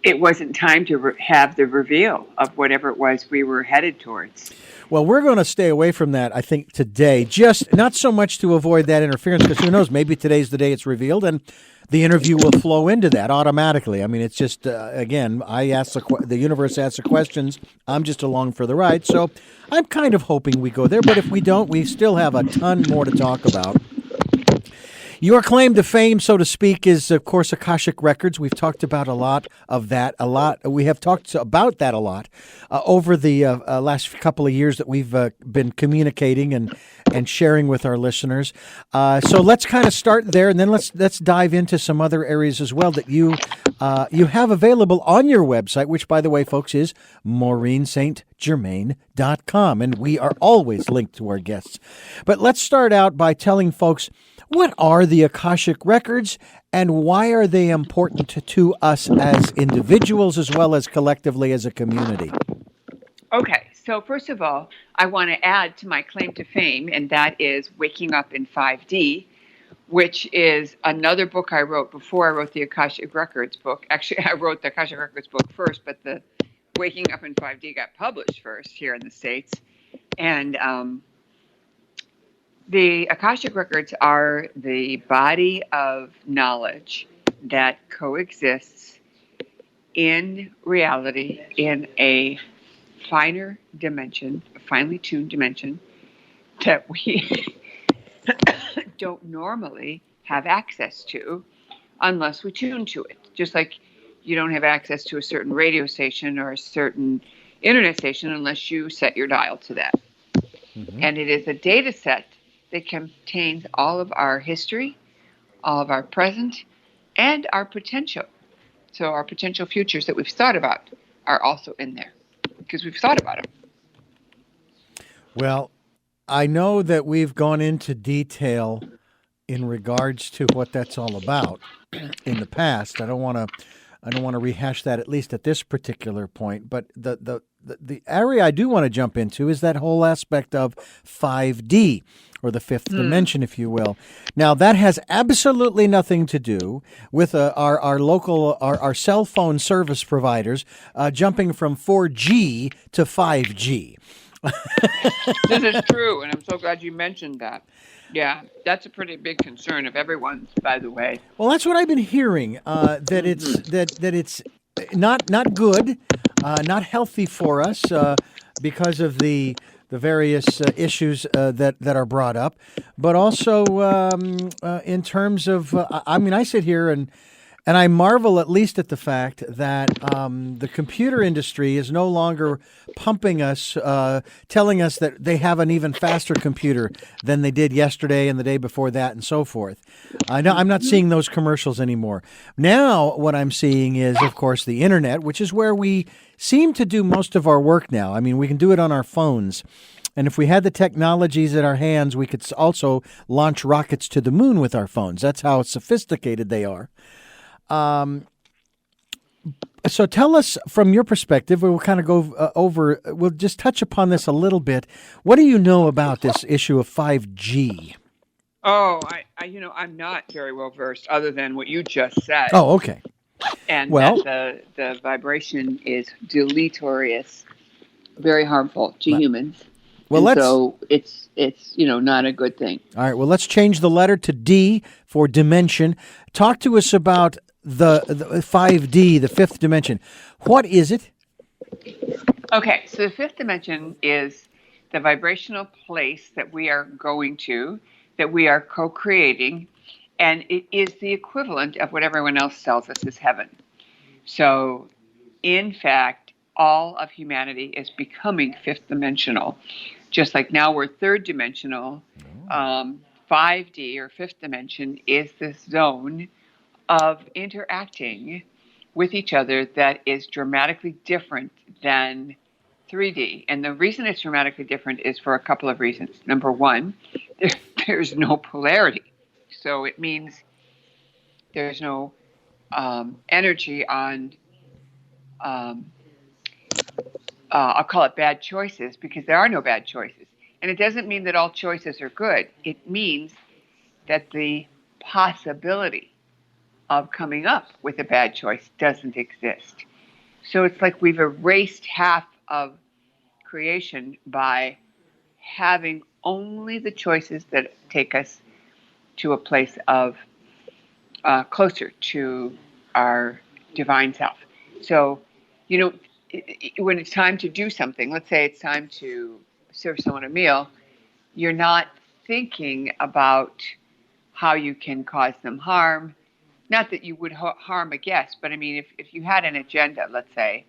it wasn't time to have the reveal of whatever it was we were headed towards. Well, we're going to stay away from that, I think, today, just not so much to avoid that interference, because who knows, maybe today's the day it's revealed, and the interview will flow into that automatically. I mean, it's just, again, I ask the universe asks the questions, I'm just along for the ride, so I'm kind of hoping we go there, but if we don't, we still have a ton more to talk about. Your claim to fame, so to speak, is, of course, Akashic Records. We've talked about a lot of that, We have talked about that a lot over the last couple of years that we've been communicating and sharing with our listeners. So let's kind of start there, and then let's dive into some other areas as well that you have available on your website, which, by the way, folks, is MaureenSt.Germain.com, and we are always linked to our guests. But let's start out by telling folks, what are the Akashic Records, and why are they important to us as individuals as well as collectively as a community? Okay, so first of all, I want to add to my claim to fame, and that is Waking Up in 5D, which is another book I wrote before I wrote the Akashic Records book. Actually, I wrote the Akashic Records book first, but the Waking Up in 5D got published first here in the States. And the Akashic Records are the body of knowledge that coexists in reality in a finer dimension, a finely tuned dimension that we don't normally have access to unless we tune to it. Just like you don't have access to a certain radio station or a certain internet station unless you set your dial to that. Mm-hmm. And it is a data set that contains all of our history, all of our present, and our potential. So our potential futures that we've thought about are also in there because we've thought about them. Well, I know that we've gone into detail in regards to what that's all about in the past. I don't want to rehash that, at least at this particular point. But the area I do want to jump into is that whole aspect of 5D, or the fifth dimension, if you will. Now, that has absolutely nothing to do with our local, our cell phone service providers jumping from 4G to 5G. This is true, and I'm so glad you mentioned that. Yeah, that's a pretty big concern of everyone's, by the way. Well, that's what I've been hearing, that it's not good, not healthy for us because of the various issues that are brought up, but also in terms of, I mean, I sit here and And I marvel at least at the fact that the computer industry is no longer pumping us, telling us that they have an even faster computer than they did yesterday and the day before that and so forth. I know I'm not seeing those commercials anymore. Now what I'm seeing is, of course, the internet, which is where we seem to do most of our work now. I mean, we can do it on our phones. And if we had the technologies at our hands, we could also launch rockets to the moon with our phones. That's how sophisticated they are. So tell us from your perspective, we'll kind of go we'll just touch upon this a little bit. What do you know about this issue of 5G? Oh, I'm not very well versed other than what you just said. Oh, okay. And Well, that the vibration is deleterious, very harmful to humans. Well, so it's not a good thing. All right, well, let's change the letter to D for dimension. Talk to us about the 5D, the fifth dimension. What is it? Okay, so the fifth dimension is the vibrational place that we are going to, that we are co-creating, and it is the equivalent of what everyone else tells us is heaven. So, in fact, all of humanity is becoming fifth dimensional. Just like now we're third dimensional, 5D or fifth dimension is this zone of interacting with each other that is dramatically different than 3D. And the reason it's dramatically different is for a couple of reasons. Number one, there's no polarity. So it means there's no energy on, I'll call it bad choices, because there are no bad choices. And it doesn't mean that all choices are good. It means that the possibility of coming up with a bad choice doesn't exist. So it's like we've erased half of creation by having only the choices that take us to a place of closer to our divine self. So, when it's time to do something, let's say it's time to serve someone a meal, you're not thinking about how you can cause them harm. Not that you would harm a guest, but I mean, if you had an agenda, let's say,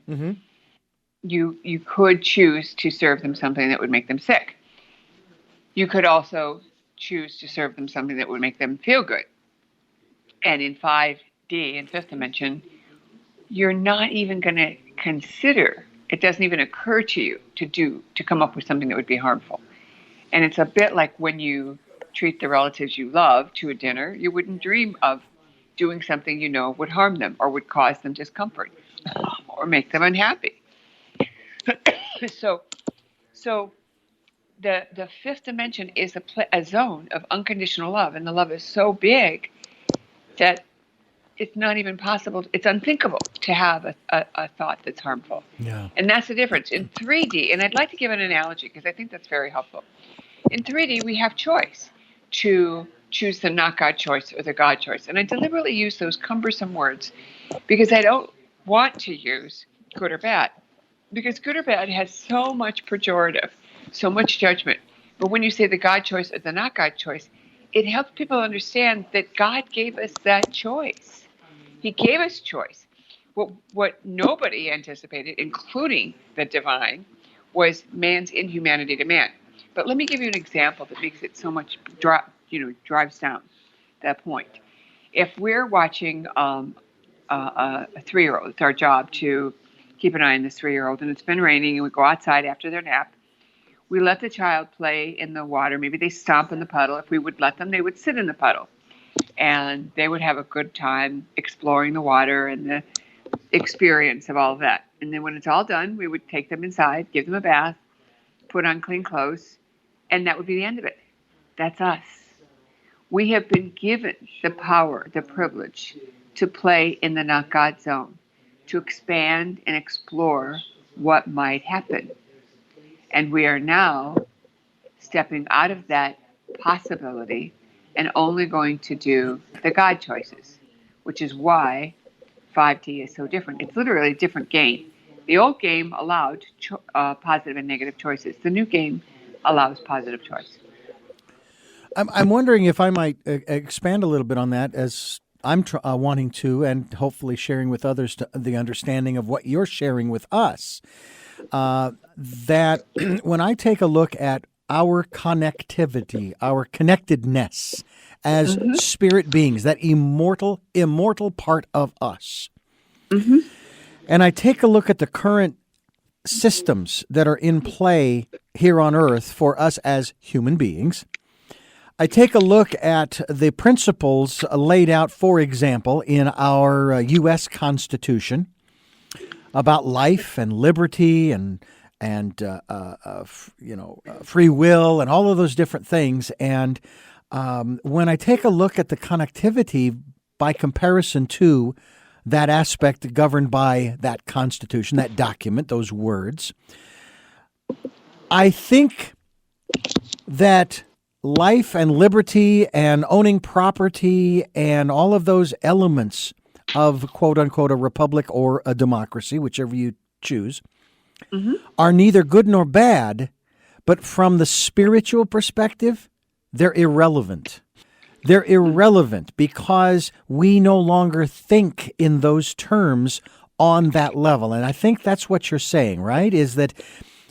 you could choose to serve them something that would make them sick. You could also choose to serve them something that would make them feel good. And in 5D, in fifth dimension, you're not even going to consider, it doesn't even occur to you to come up with something that would be harmful. And it's a bit like when you treat the relatives you love to a dinner, you wouldn't dream of doing something would harm them or would cause them discomfort or make them unhappy. So the fifth dimension is a zone of unconditional love, and the love is so big that it's not even possible. It's unthinkable to have a thought that's harmful. Yeah. And that's the difference. In 3D, and I'd like to give an analogy because I think that's very helpful. In 3D, we have choice to choose the not God choice or the God choice. And I deliberately use those cumbersome words because I don't want to use good or bad. Because good or bad has so much pejorative, so much judgment. But when you say the God choice or the not God choice, it helps people understand that God gave us that choice. He gave us choice. What nobody anticipated, including the divine, was man's inhumanity to man. But let me give you an example that makes it so much drives down that point. If we're watching a 3-year-old, it's our job to keep an eye on this 3-year-old, and it's been raining, and we go outside after their nap. We let the child play in the water. Maybe they stomp in the puddle. If we would let them, they would sit in the puddle, and they would have a good time exploring the water and the experience of all of that. And then when it's all done, we would take them inside, give them a bath, put on clean clothes, and that would be the end of it. That's us. We have been given the power, the privilege to play in the not God zone, to expand and explore what might happen. And we are now stepping out of that possibility and only going to do the God choices, which is why 5D is so different. It's literally a different game. The old game allowed positive and negative choices. The new game allows positive choice. I'm wondering if I might expand a little bit on that as I'm wanting to, and hopefully sharing with others the understanding of what you're sharing with us. That when I take a look at our connectivity, our connectedness as spirit beings, that immortal part of us, and I take a look at the current systems that are in play here on Earth for us as human beings, I take a look at the principles laid out, for example, in our U.S. Constitution about life and liberty and free will and all of those different things. And when I take a look at the connectivity by comparison to that aspect governed by that Constitution, that document, those words, I think that life and liberty and owning property and all of those elements of, quote unquote, a republic or a democracy, whichever you choose, are neither good nor bad, but from the spiritual perspective, they're irrelevant. They're irrelevant because we no longer think in those terms on that level. And I think that's what you're saying, right? Is that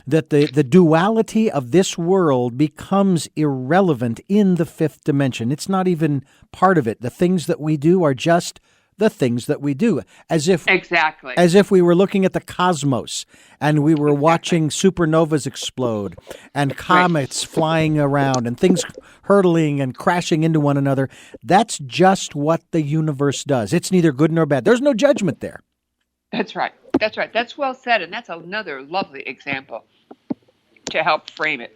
the duality of this world becomes irrelevant in the fifth dimension. It's not even part of it. The things that we do are just the things that we do, as if we were looking at the cosmos and we were watching supernovas explode and comets flying around and things hurtling and crashing into one another. That's just what the universe does. It's neither good nor bad. There's no judgment there. That's right. That's right. That's well said, and that's another lovely example to help frame it.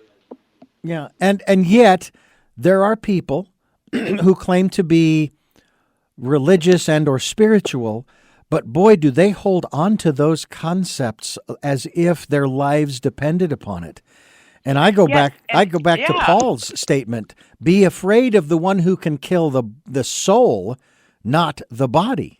Yeah, and yet there are people who claim to be religious and or spiritual, but boy, do they hold on to those concepts as if their lives depended upon it. And I go back to Paul's statement: "Be afraid of the one who can kill the soul, not the body."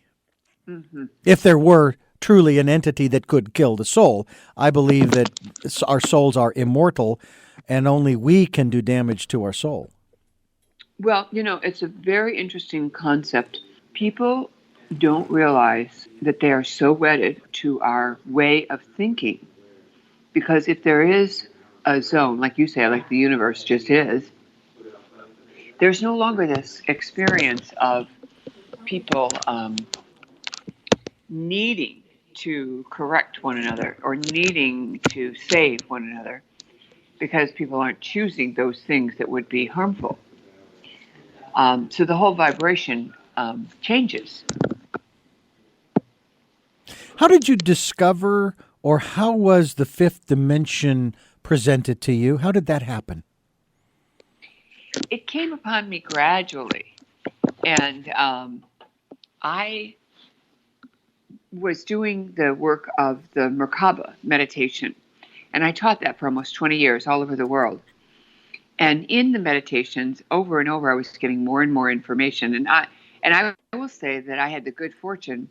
If there were truly an entity that could kill the soul, I believe that our souls are immortal, and only we can do damage to our soul. Well, it's a very interesting concept. People don't realize that they are so wedded to our way of thinking. Because if there is a zone, like you say, like the universe just is, there's no longer this experience of people needing to correct one another or needing to save one another, because people aren't choosing those things that would be harmful. So the whole vibration changes. How did you discover, or how was the fifth dimension presented to you? How did that happen? It came upon me gradually. And I was doing the work of the MerKaBa meditation. And I taught that for almost 20 years all over the world. And in the meditations, over and over, I was getting more and more information. And I will say that I had the good fortune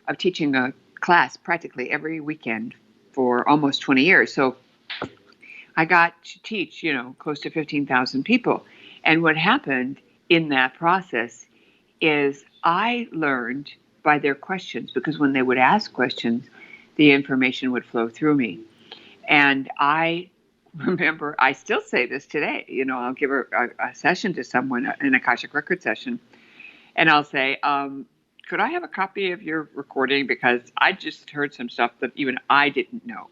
of teaching a class practically every weekend for almost 20 years. So I got to teach, close to 15,000 people. And what happened in that process is I learned by their questions, because when they would ask questions, the information would flow through me. And I remember, I still say this today, I'll give a session to someone, an Akashic Records session, and I'll say, could I have a copy of your recording? Because I just heard some stuff that even I didn't know.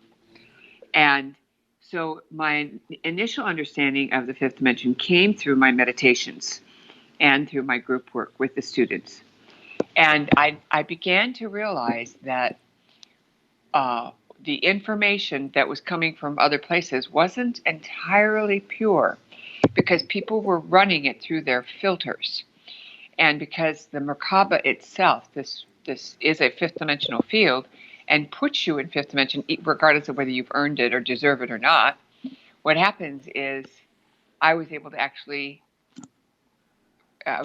And so my initial understanding of the fifth dimension came through my meditations and through my group work with the students. And I began to realize that the information that was coming from other places wasn't entirely pure, because people were running it through their filters. And because the MerKaBa itself, this is a fifth dimensional field and puts you in fifth dimension, regardless of whether you've earned it or deserve it or not, what happens is I was able to actually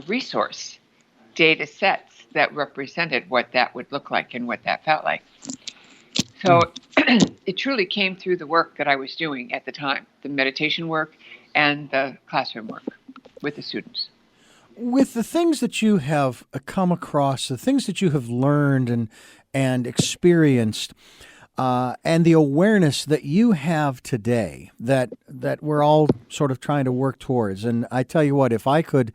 resource data sets that represented what that would look like and what that felt like. So it truly came through the work that I was doing at the time, the meditation work and the classroom work with the students. with the things that you have come across, the things that you have learned and experienced, and the awareness that you have today, that we're all sort of trying to work towards. And I tell you what, if I could,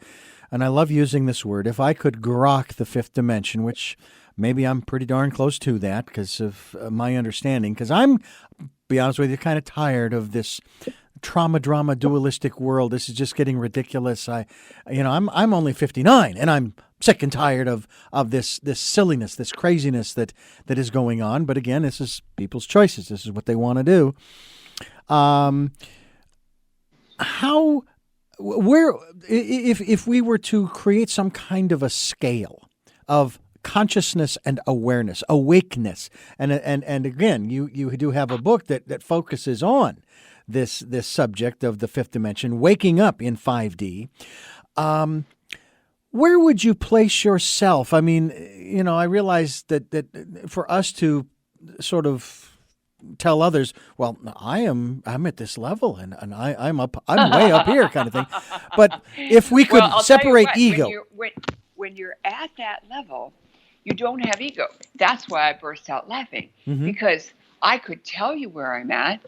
and I love using this word, if I could grok the fifth dimension, which maybe I'm pretty darn close to that because of my understanding, because I'm, be honest with you, kind of tired of this trauma drama dualistic world. This is just getting ridiculous. I'm only 59 and I'm sick and tired of this silliness, this craziness that is going on. But again, this is people's choices. This is what they want to do. If we were to create some kind of a scale of consciousness and awareness, awakeness, and again, you do have a book that focuses on this subject of the fifth dimension, waking up in 5D. Where would you place yourself? I mean, I realize that for us to sort of tell others, well, I'm at this level and I'm way up here, kind of thing. But if we could separate ego, when you're at that level, you don't have ego. That's why I burst out laughing, because I could tell you where I'm at,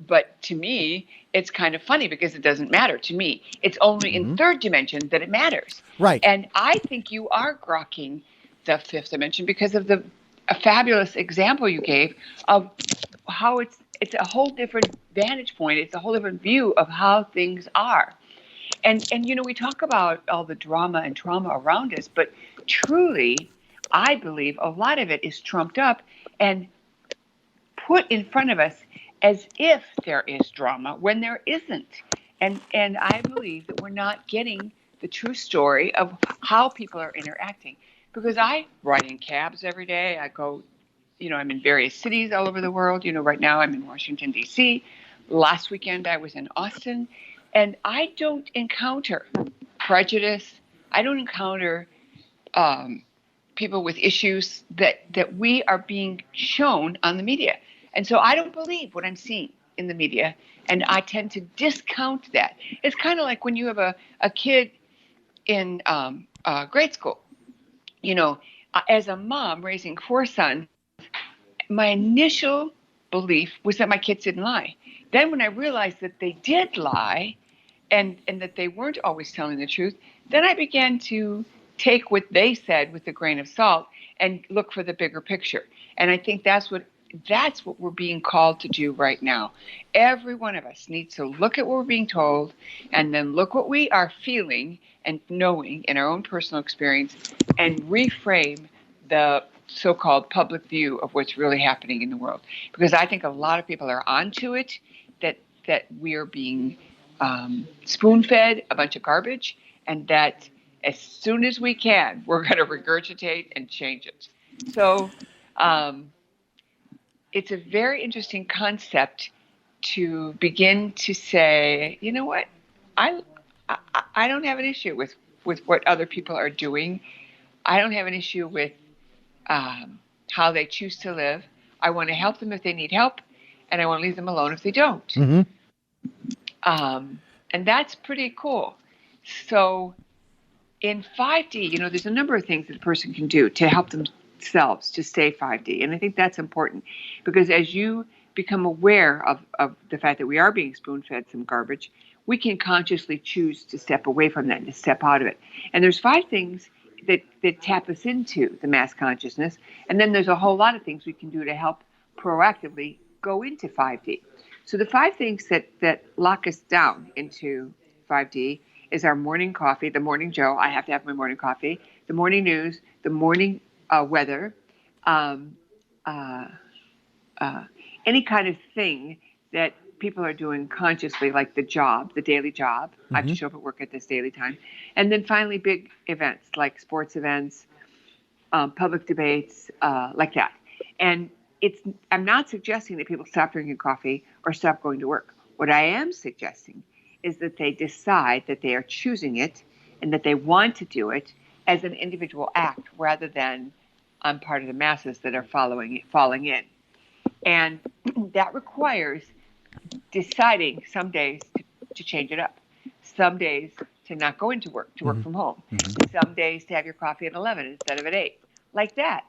but to me, it's kind of funny because it doesn't matter to me. It's only in third dimension that it matters. Right. And I think you are grokking the fifth dimension because of a fabulous example you gave of how it's a whole different vantage point. It's a whole different view of how things are. And we talk about all the drama and trauma around us, but truly, I believe a lot of it is trumped up and put in front of us as if there is drama when there isn't. And I believe that we're not getting the true story of how people are interacting. Because I ride in cabs every day. I go, I'm in various cities all over the world. Right now I'm in Washington, D.C. Last weekend I was in Austin. And I don't encounter prejudice. I don't encounter people with issues that we are being shown on the media. And so I don't believe what I'm seeing in the media, and I tend to discount that. It's kind of like when you have a kid in grade school. As a mom raising 4 sons, my initial belief was that my kids didn't lie. Then when I realized that they did lie and that they weren't always telling the truth, then I began to take what they said with a grain of salt and look for the bigger picture. And I think that's what we're being called to do right now. Every one of us needs to look at what we're being told and then look what we are feeling and knowing in our own personal experience and reframe the so-called public view of what's really happening in the world. Because I think a lot of people are onto it, that we're being spoon-fed a bunch of garbage, and that as soon as we can, we're going to regurgitate and change it. So it's a very interesting concept to begin to say, you know what, I don't have an issue with what other people are doing. I don't have an issue with how they choose to live. I want to help them if they need help, and I want to leave them alone if they don't. Mm-hmm. And that's pretty cool. So in 5D, there's a number of things that a person can do to help themselves to stay 5D. And I think that's important because as you become aware of the fact that we are being spoon-fed some garbage, we can consciously choose to step away from that and to step out of it. And there's 5 things that tap us into the mass consciousness. And then there's a whole lot of things we can do to help proactively go into 5D. So the 5 things that lock us down into 5D is our morning coffee, the morning Joe. I have to have my morning coffee, the morning news, the morning weather, any kind of thing that people are doing consciously, like the daily job. I have to show up at work at this daily time. And then finally, big events like sports events, public debates, like that. And I'm not suggesting that people stop drinking coffee or stop going to work. What I am suggesting is that they decide that they are choosing it and that they want to do it as an individual act rather than I'm part of the masses that are falling in. And that requires deciding some days to change it up, some days to not go into work, to work from home. Some days to have your coffee at 11 instead of at 8, like that.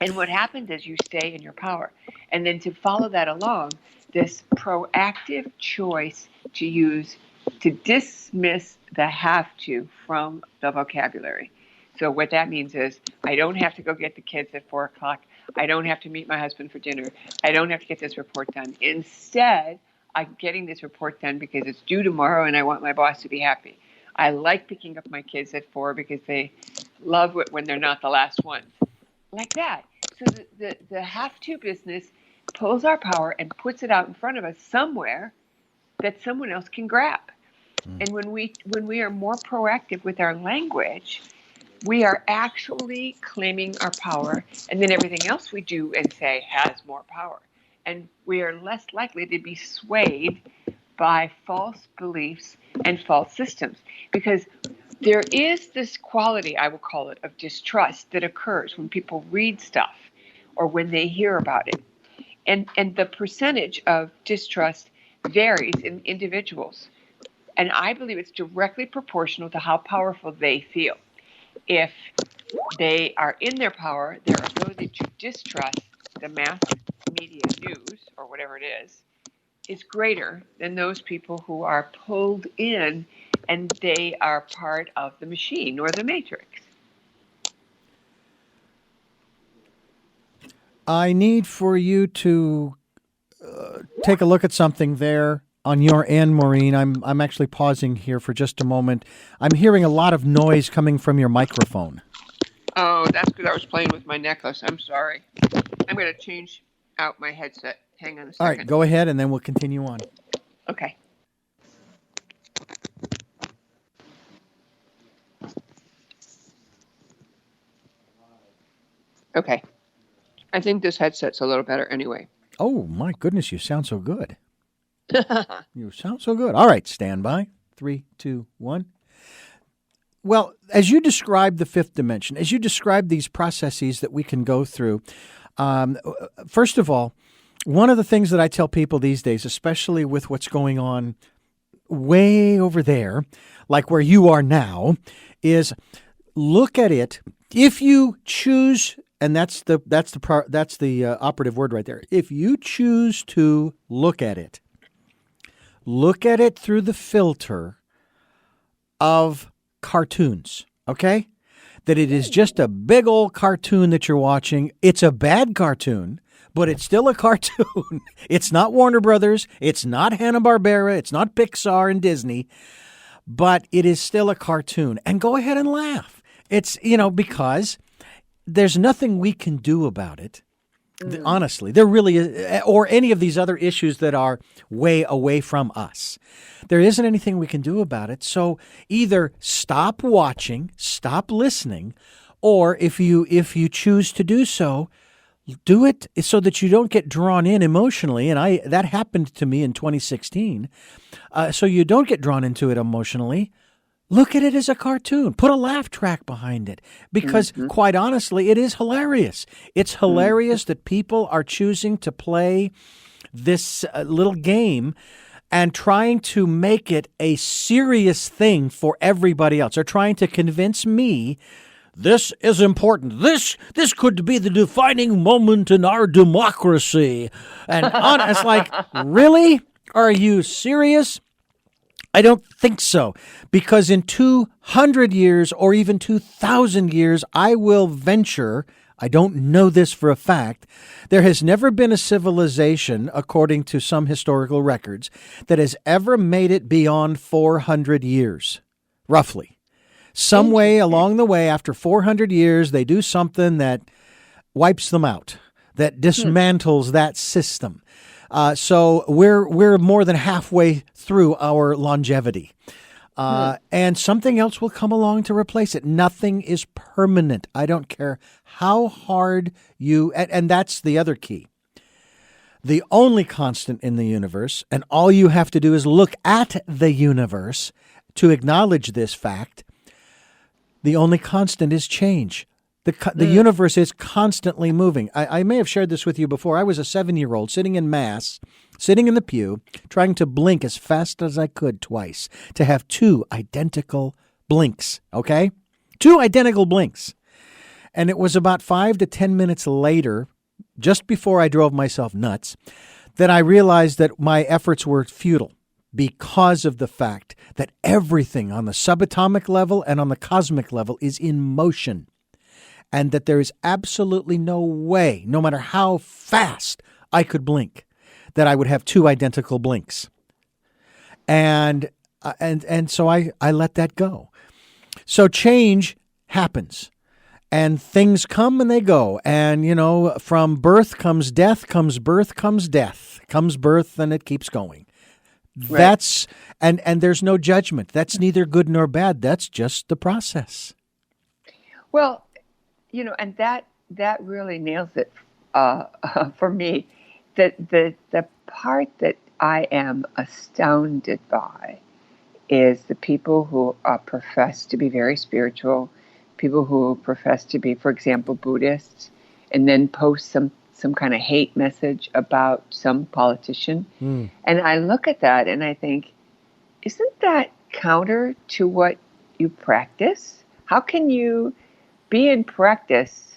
And what happens is you stay in your power. And then to follow that along, this proactive choice to dismiss the have to from the vocabulary. So what that means is I don't have to go get the kids at 4 o'clock. I don't have to meet my husband for dinner. I don't have to get this report done. Instead, I'm getting this report done because it's due tomorrow and I want my boss to be happy. I like picking up my kids at 4 because they love it when they're not the last ones. Like that. So the have to business pulls our power and puts it out in front of us somewhere that someone else can grab. And when we are more proactive with our language, we are actually claiming our power, and then everything else we do and say has more power. And we are less likely to be swayed by false beliefs and false systems. Because there is this quality, I will call it, of distrust that occurs when people read stuff or when they hear about it. And the percentage of distrust varies in individuals. And I believe it's directly proportional to how powerful they feel. If they are in their power, their ability to distrust the mass media news or whatever it is greater than those people who are pulled in and they are part of the machine or the matrix. I need for you to take a look at something there on your end, Maureen. I'm actually pausing here for just a moment. I'm hearing a lot of noise coming from your microphone. Oh, that's because I was playing with my necklace. I'm sorry. I'm going to change out my headset. Hang on a second. All right, go ahead, and then we'll continue on. Okay. Okay. I think this headset's a little better anyway. Oh, my goodness, you sound so good. You sound so good. All right, stand by. 3, 2, 1. Well, as you describe the fifth dimension, as you describe these processes that we can go through, first of all, one of the things that I tell people these days, especially with what's going on way over there, like where you are now, is look at it. If you choose, and that's the operative word right there. If you choose to look at it through the filter of cartoons, okay? That it is just a big old cartoon that you're watching. It's a bad cartoon, but it's still a cartoon. It's not Warner Brothers. It's not Hanna-Barbera. It's not Pixar and Disney, but it is still a cartoon. And go ahead and laugh. It's, because there's nothing we can do about it. Honestly, there really is, or any of these other issues that are way away from us. There isn't anything we can do about it. So either stop watching, stop listening, or if you choose to do so, do it so that you don't get drawn in emotionally. And that happened to me in 2016. So you don't get drawn into it emotionally. Look at it as a cartoon. Put a laugh track behind it because, quite honestly, it is hilarious. It's hilarious that people are choosing to play this little game and trying to make it a serious thing for everybody else. They're trying to convince me this is important. This could be the defining moment in our democracy. And it's like, really? Are you serious? I don't think so, because in 200 years or even 2,000 years, I will venture, I don't know this for a fact, there has never been a civilization, according to some historical records, that has ever made it beyond 400 years, roughly. Some way along the way, after 400 years, they do something that wipes them out, that dismantles that system. So we're more than halfway through our longevity. And something else will come along to replace it. Nothing is permanent. I don't care how hard and that's the other key. The only constant in the universe, and all you have to do is look at the universe to acknowledge this fact, the only constant is change. The universe is constantly moving. I may have shared this with you before. I was a 7-year-old sitting in Mass, sitting in the pew, trying to blink as fast as I could twice to have 2 identical blinks, okay? 2 identical blinks. And it was about 5 to 10 minutes later, just before I drove myself nuts, that I realized that my efforts were futile because of the fact that everything on the subatomic level and on the cosmic level is in motion. And that there is absolutely no way, no matter how fast I could blink, that I would have 2 identical blinks. And so I let that go. So change happens. And things come and they go. And, from birth comes death, comes birth, comes death, comes birth, and it keeps going. Right. That's, and there's no judgment. That's neither good nor bad. That's just the process. Well, and that really nails it for me. The part that I am astounded by is the people who profess to be very spiritual, people who profess to be, for example, Buddhists, and then post some kind of hate message about some politician. And I look at that and I think, isn't that counter to what you practice? How can you be in practice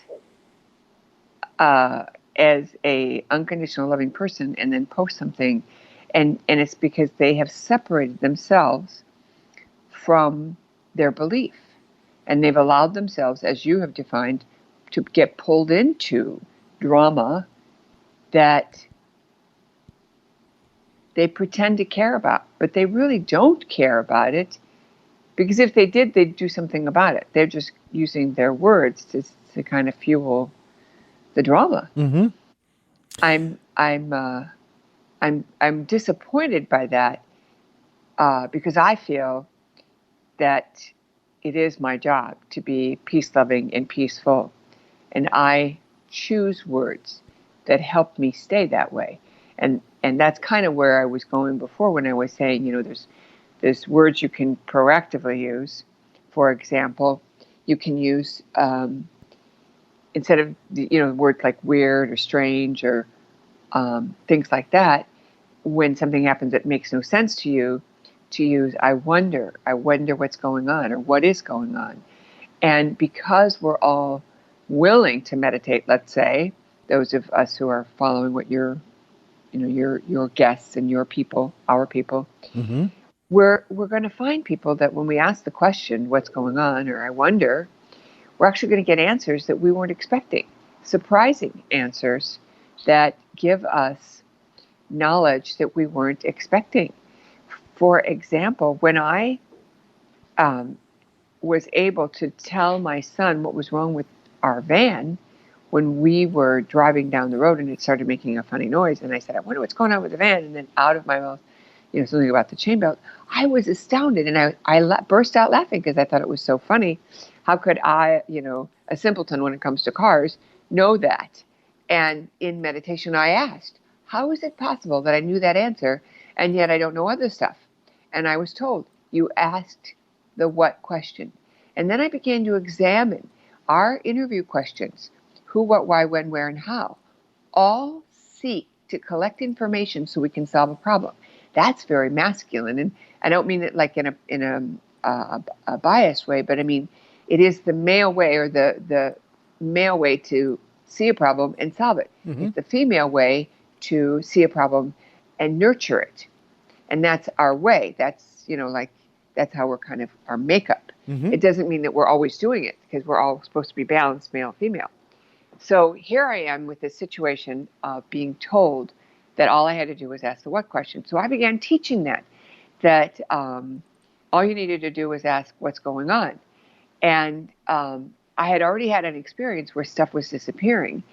as a unconditional loving person and then post something, and it's because they have separated themselves from their belief, and they've allowed themselves, as you have defined, to get pulled into drama that they pretend to care about, but they really don't care about it, because if they did, they'd do something about it. They're just using their words to kind of fuel the drama. Mm-hmm. I'm disappointed by that because I feel that it is my job to be peace-loving and peaceful, and I choose words that help me stay that way. And that's kind of where I was going before when I was saying, there's words you can proactively use. For example, you can use, instead of, words like weird or strange or things like that, when something happens that makes no sense to you, to use, I wonder what's going on or what is going on. And because we're all willing to meditate, let's say, those of us who are following what your guests and your people, our people, mm-hmm. we're going to find people that when we ask the question, what's going on, or I wonder, we're actually going to get answers that we weren't expecting, surprising answers that give us knowledge that we weren't expecting. For example, when I was able to tell my son what was wrong with our van when we were driving down the road and it started making a funny noise, and I said, I wonder what's going on with the van, and then out of my mouth, something about the chain belt, I was astounded, and I burst out laughing because I thought it was so funny. How could I, a simpleton when it comes to cars, know that? And in meditation, I asked, how is it possible that I knew that answer, and yet I don't know other stuff? And I was told, you asked the what question. And then I began to examine our interview questions, who, what, why, when, where, and how, all seek to collect information so we can solve a problem. That's very masculine, and I don't mean it like in a biased way, but I mean it is the male way, or the male way to see a problem and solve it. Mm-hmm. It's the female way to see a problem and nurture it, and that's our way. That's that's how we're kind of our makeup. Mm-hmm. It doesn't mean that we're always doing it, because we're all supposed to be balanced, male, female. So here I am with this situation of being told that all I had to do was ask the what question. So I began teaching that all you needed to do was ask what's going on. And I had already had an experience where stuff was disappearing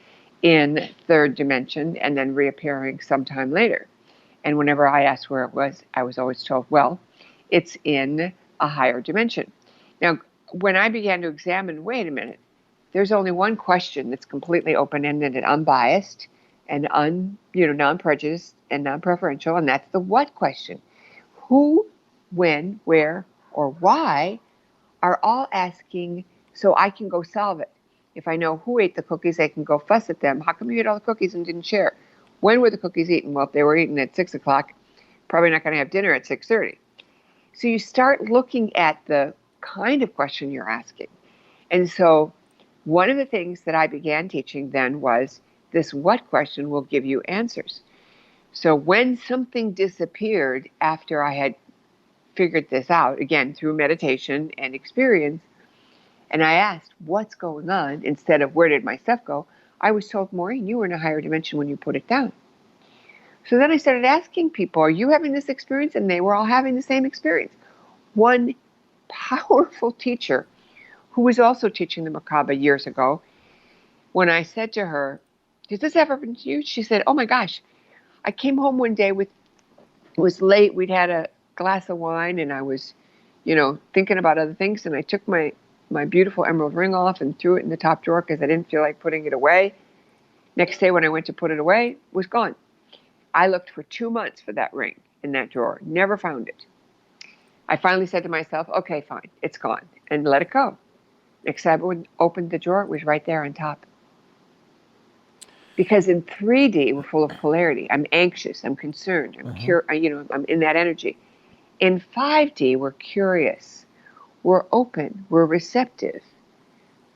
in third dimension and then reappearing sometime later. And whenever I asked where it was, I was always told, well, it's in a higher dimension. Now, when I began to examine, wait a minute, there's only one question that's completely open-ended and unbiased and non-prejudiced and non-preferential, and that's the what question. Who, when, where, or why are all asking so I can go solve it. If I know who ate the cookies, I can go fuss at them. How come you ate all the cookies and didn't share? When were the cookies eaten? Well, if they were eaten at 6 o'clock, probably not going to have dinner at 6:30. So you start looking at the kind of question you're asking. And so one of the things that I began teaching then was this what question will give you answers. So when something disappeared after I had figured this out, again, through meditation and experience, and I asked, what's going on, instead of where did my stuff go, I was told, Maureen, you were in a higher dimension when you put it down. So then I started asking people, are you having this experience? And they were all having the same experience. One powerful teacher who was also teaching the MerKaBa years ago, when I said to her, did this ever happen to you? She said, oh my gosh, I came home one day it was late, we'd had a glass of wine, and I was, thinking about other things, and I took my beautiful emerald ring off and threw it in the top drawer because I didn't feel like putting it away. Next day when I went to put it away, it was gone. I looked for 2 months for that ring in that drawer, never found it. I finally said to myself, okay, fine, it's gone, and let it go. Next time I opened the drawer, it was right there on top. Because in 3D, we're full of polarity. I'm anxious, I'm concerned, I'm in that energy. In 5D, we're curious, we're open, we're receptive,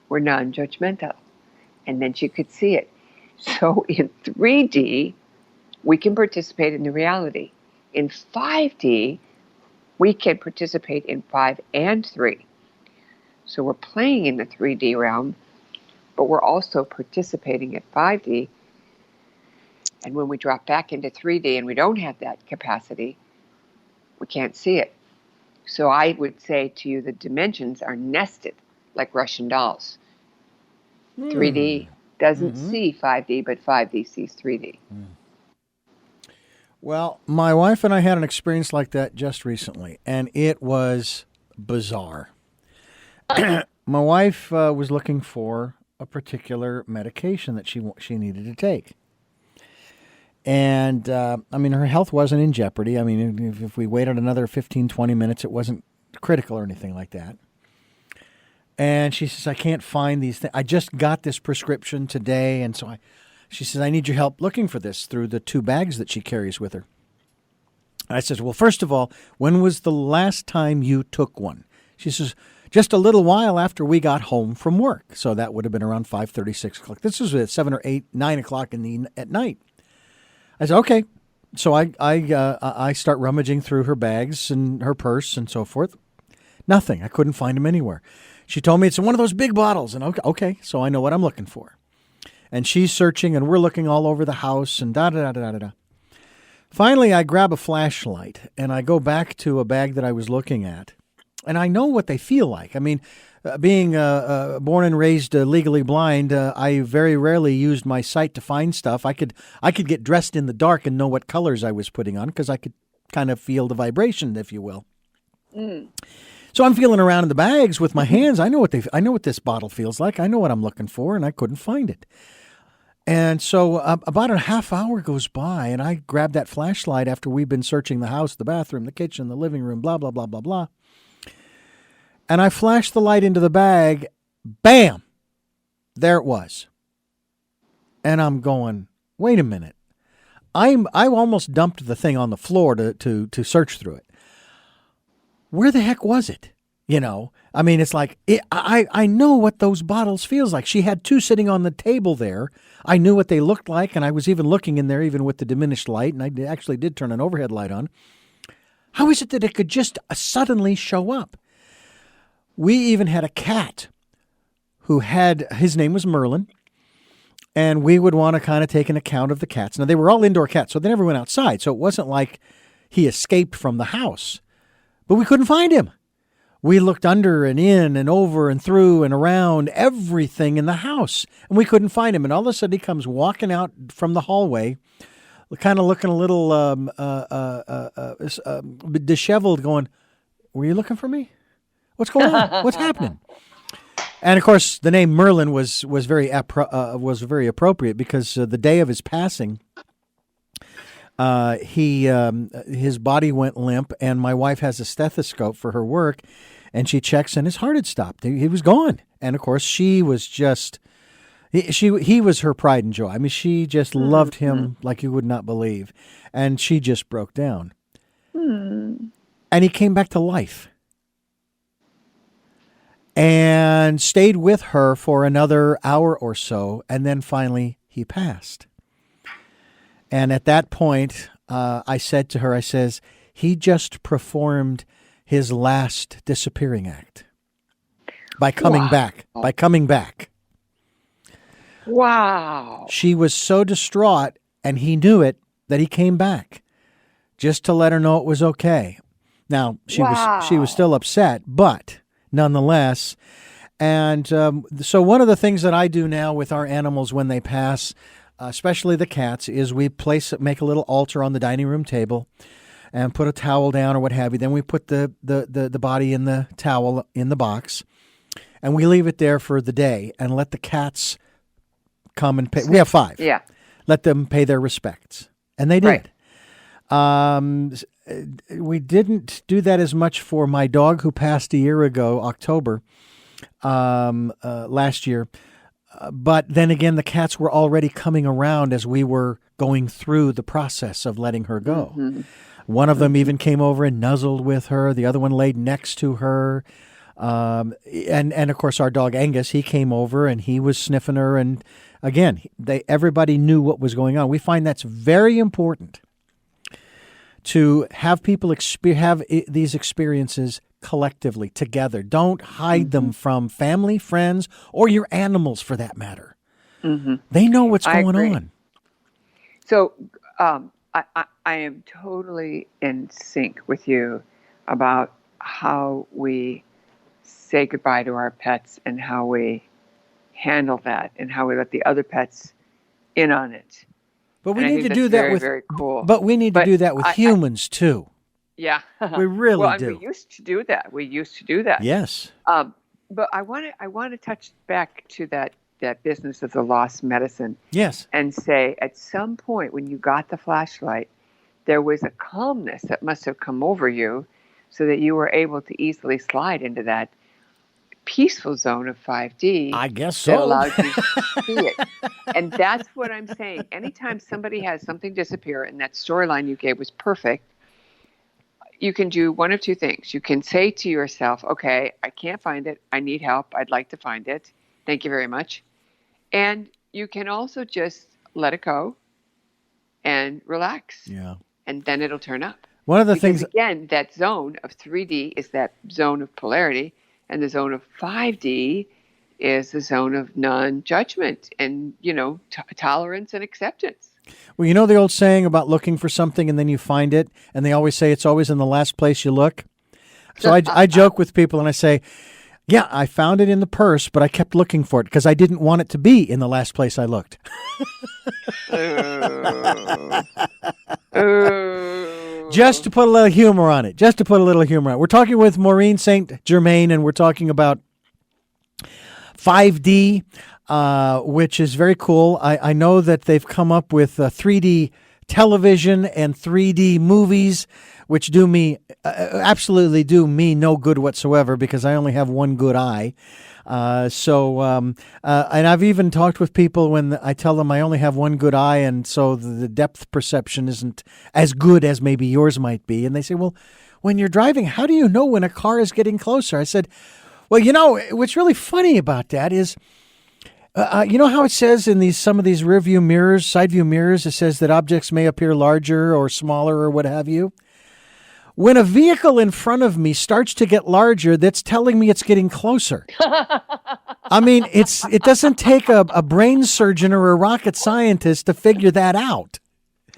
we're non-judgmental. And then she could see it. So in 3D, we can participate in the reality. In 5D, we can participate in 5 and 3. So we're playing in the 3D realm, but we're also participating at 5D. And when we drop back into 3D and we don't have that capacity, we can't see it. So I would say to you, the dimensions are nested like Russian dolls. 3D doesn't see 5D, but 5D sees 3D. Well, my wife and I had an experience like that just recently, and it was bizarre. My wife was looking for a particular medication that she needed to take. And, her health wasn't in jeopardy. I mean, if we waited another 15, 20 minutes, it wasn't critical or anything like that. And she says, I can't find these things. I just got this prescription today, and so she says, I need your help looking for this through the 2 bags that she carries with her. I says, well, first of all, when was the last time you took one? She says, just a little while after we got home from work. So that would have been around 5:30, 6 o'clock. This was at 7 or 8, 9 o'clock at night. I said, okay. So I start rummaging through her bags and her purse and so forth. Nothing. I couldn't find them anywhere. She told me it's in one of those big bottles. And okay, so I know what I'm looking for. And she's searching, and we're looking all over the house, and da-da-da-da-da-da. Finally, I grab a flashlight, and I go back to a bag that I was looking at. And I know what they feel like. I mean, being born and raised legally blind, I very rarely used my sight to find stuff. I could get dressed in the dark and know what colors I was putting on because I could kind of feel the vibration, if you will. So I'm feeling around in the bags with my hands. I know what this bottle feels like. I know what I'm looking for, and I couldn't find it. And so about a half hour goes by, and I grab that flashlight after we've been searching the house, the bathroom, the kitchen, the living room, blah, blah, blah, blah, blah. And I flashed the light into the bag. Bam! There it was. And I'm going, wait a minute. I almost dumped the thing on the floor to search through it. Where the heck was it? It's like, I know what those bottles feels like. She had 2 sitting on the table there. I knew what they looked like, and I was even looking in there, even with the diminished light, and I actually did turn an overhead light on. How is it that it could just suddenly show up? We even had a cat his name was Merlin, and we would want to kind of take an account of the cats. Now, they were all indoor cats, so they never went outside, so it wasn't like he escaped from the house. But we couldn't find him. We looked under and in and over and through and around everything in the house, and we couldn't find him. And all of a sudden, he comes walking out from the hallway, kind of looking a little disheveled, going, "Were you looking for me? What's going on? What's happening?" And of course, the name Merlin was very appropriate because the day of his passing, his body went limp, and my wife has a stethoscope for her work, and she checks, and his heart had stopped. He was gone, And of course, she was just he was her pride and joy. I mean, she just loved him like you would not believe, and she just broke down. And he came back to life and stayed with her for another hour or so, and then finally he passed. And at that point, I said to her, I says, he just performed his last disappearing act by coming back, Wow. She was so distraught, and he knew it, that he came back just to let her know it was okay. Now, she was still upset, but nonetheless. And so one of the things that I do now with our animals when they pass, especially the cats, is we make a little altar on the dining room table and put a towel down or what have you. Then we put the body in the towel in the box, and we leave it there for the day and let the cats come and pay. We have 5. Yeah. Let them pay their respects. And they did. Right. We didn't do that as much for my dog who passed a year ago, October, last year. But then again, the cats were already coming around as we were going through the process of letting her go. One of them even came over and nuzzled with her. The other one laid next to her. And of course, our dog Angus, he came over and he was sniffing her. And again, everybody knew what was going on. We find that's very important to have people have these experiences collectively together. Don't hide them from family, friends, or your animals for that matter. They know what's going on. So I am totally in sync with you about how we say goodbye to our pets and how we handle that and how we let the other pets in on it. But we need to do that with very cool. But we need to do that with humans too. Yeah, we really do. We used to do that. Yes. But I want to touch back to that business of the lost medicine. Yes. And say at some point when you got the flashlight, there was a calmness that must have come over you, so that you were able to easily slide into that peaceful zone of 5D. I guess so. That allowed you to see it. And that's what I'm saying. Anytime somebody has something disappear, and that storyline you gave was perfect, you can do one of two things. You can say to yourself, okay, I can't find it. I need help. I'd like to find it. Thank you very much. And you can also just let it go and relax. Yeah. And then it'll turn up. One of the things, again, that zone of 3D is that zone of polarity, and the zone of 5D is the zone of non-judgment and, tolerance and acceptance. Well, you know the old saying about looking for something and then you find it, and they always say it's always in the last place you look. So I joke with people and I say, yeah, I found it in the purse, but I kept looking for it because I didn't want it to be in the last place I looked. Just to put a little humor on it. We're talking with Maureen St. Germain, and we're talking about 5D, which is very cool. I know that they've come up with 3D television and 3D movies, which absolutely do me no good whatsoever because I only have one good eye. And I've even talked with people when I tell them I only have one good eye, and so the depth perception isn't as good as maybe yours might be. And they say, well, when you're driving, how do you know when a car is getting closer? I said, well, what's really funny about that is, you know how it says in some of these rear view mirrors, side view mirrors, it says that objects may appear larger or smaller or what have you. When a vehicle in front of me starts to get larger, that's telling me it's getting closer. I mean, it doesn't take a brain surgeon or a rocket scientist to figure that out.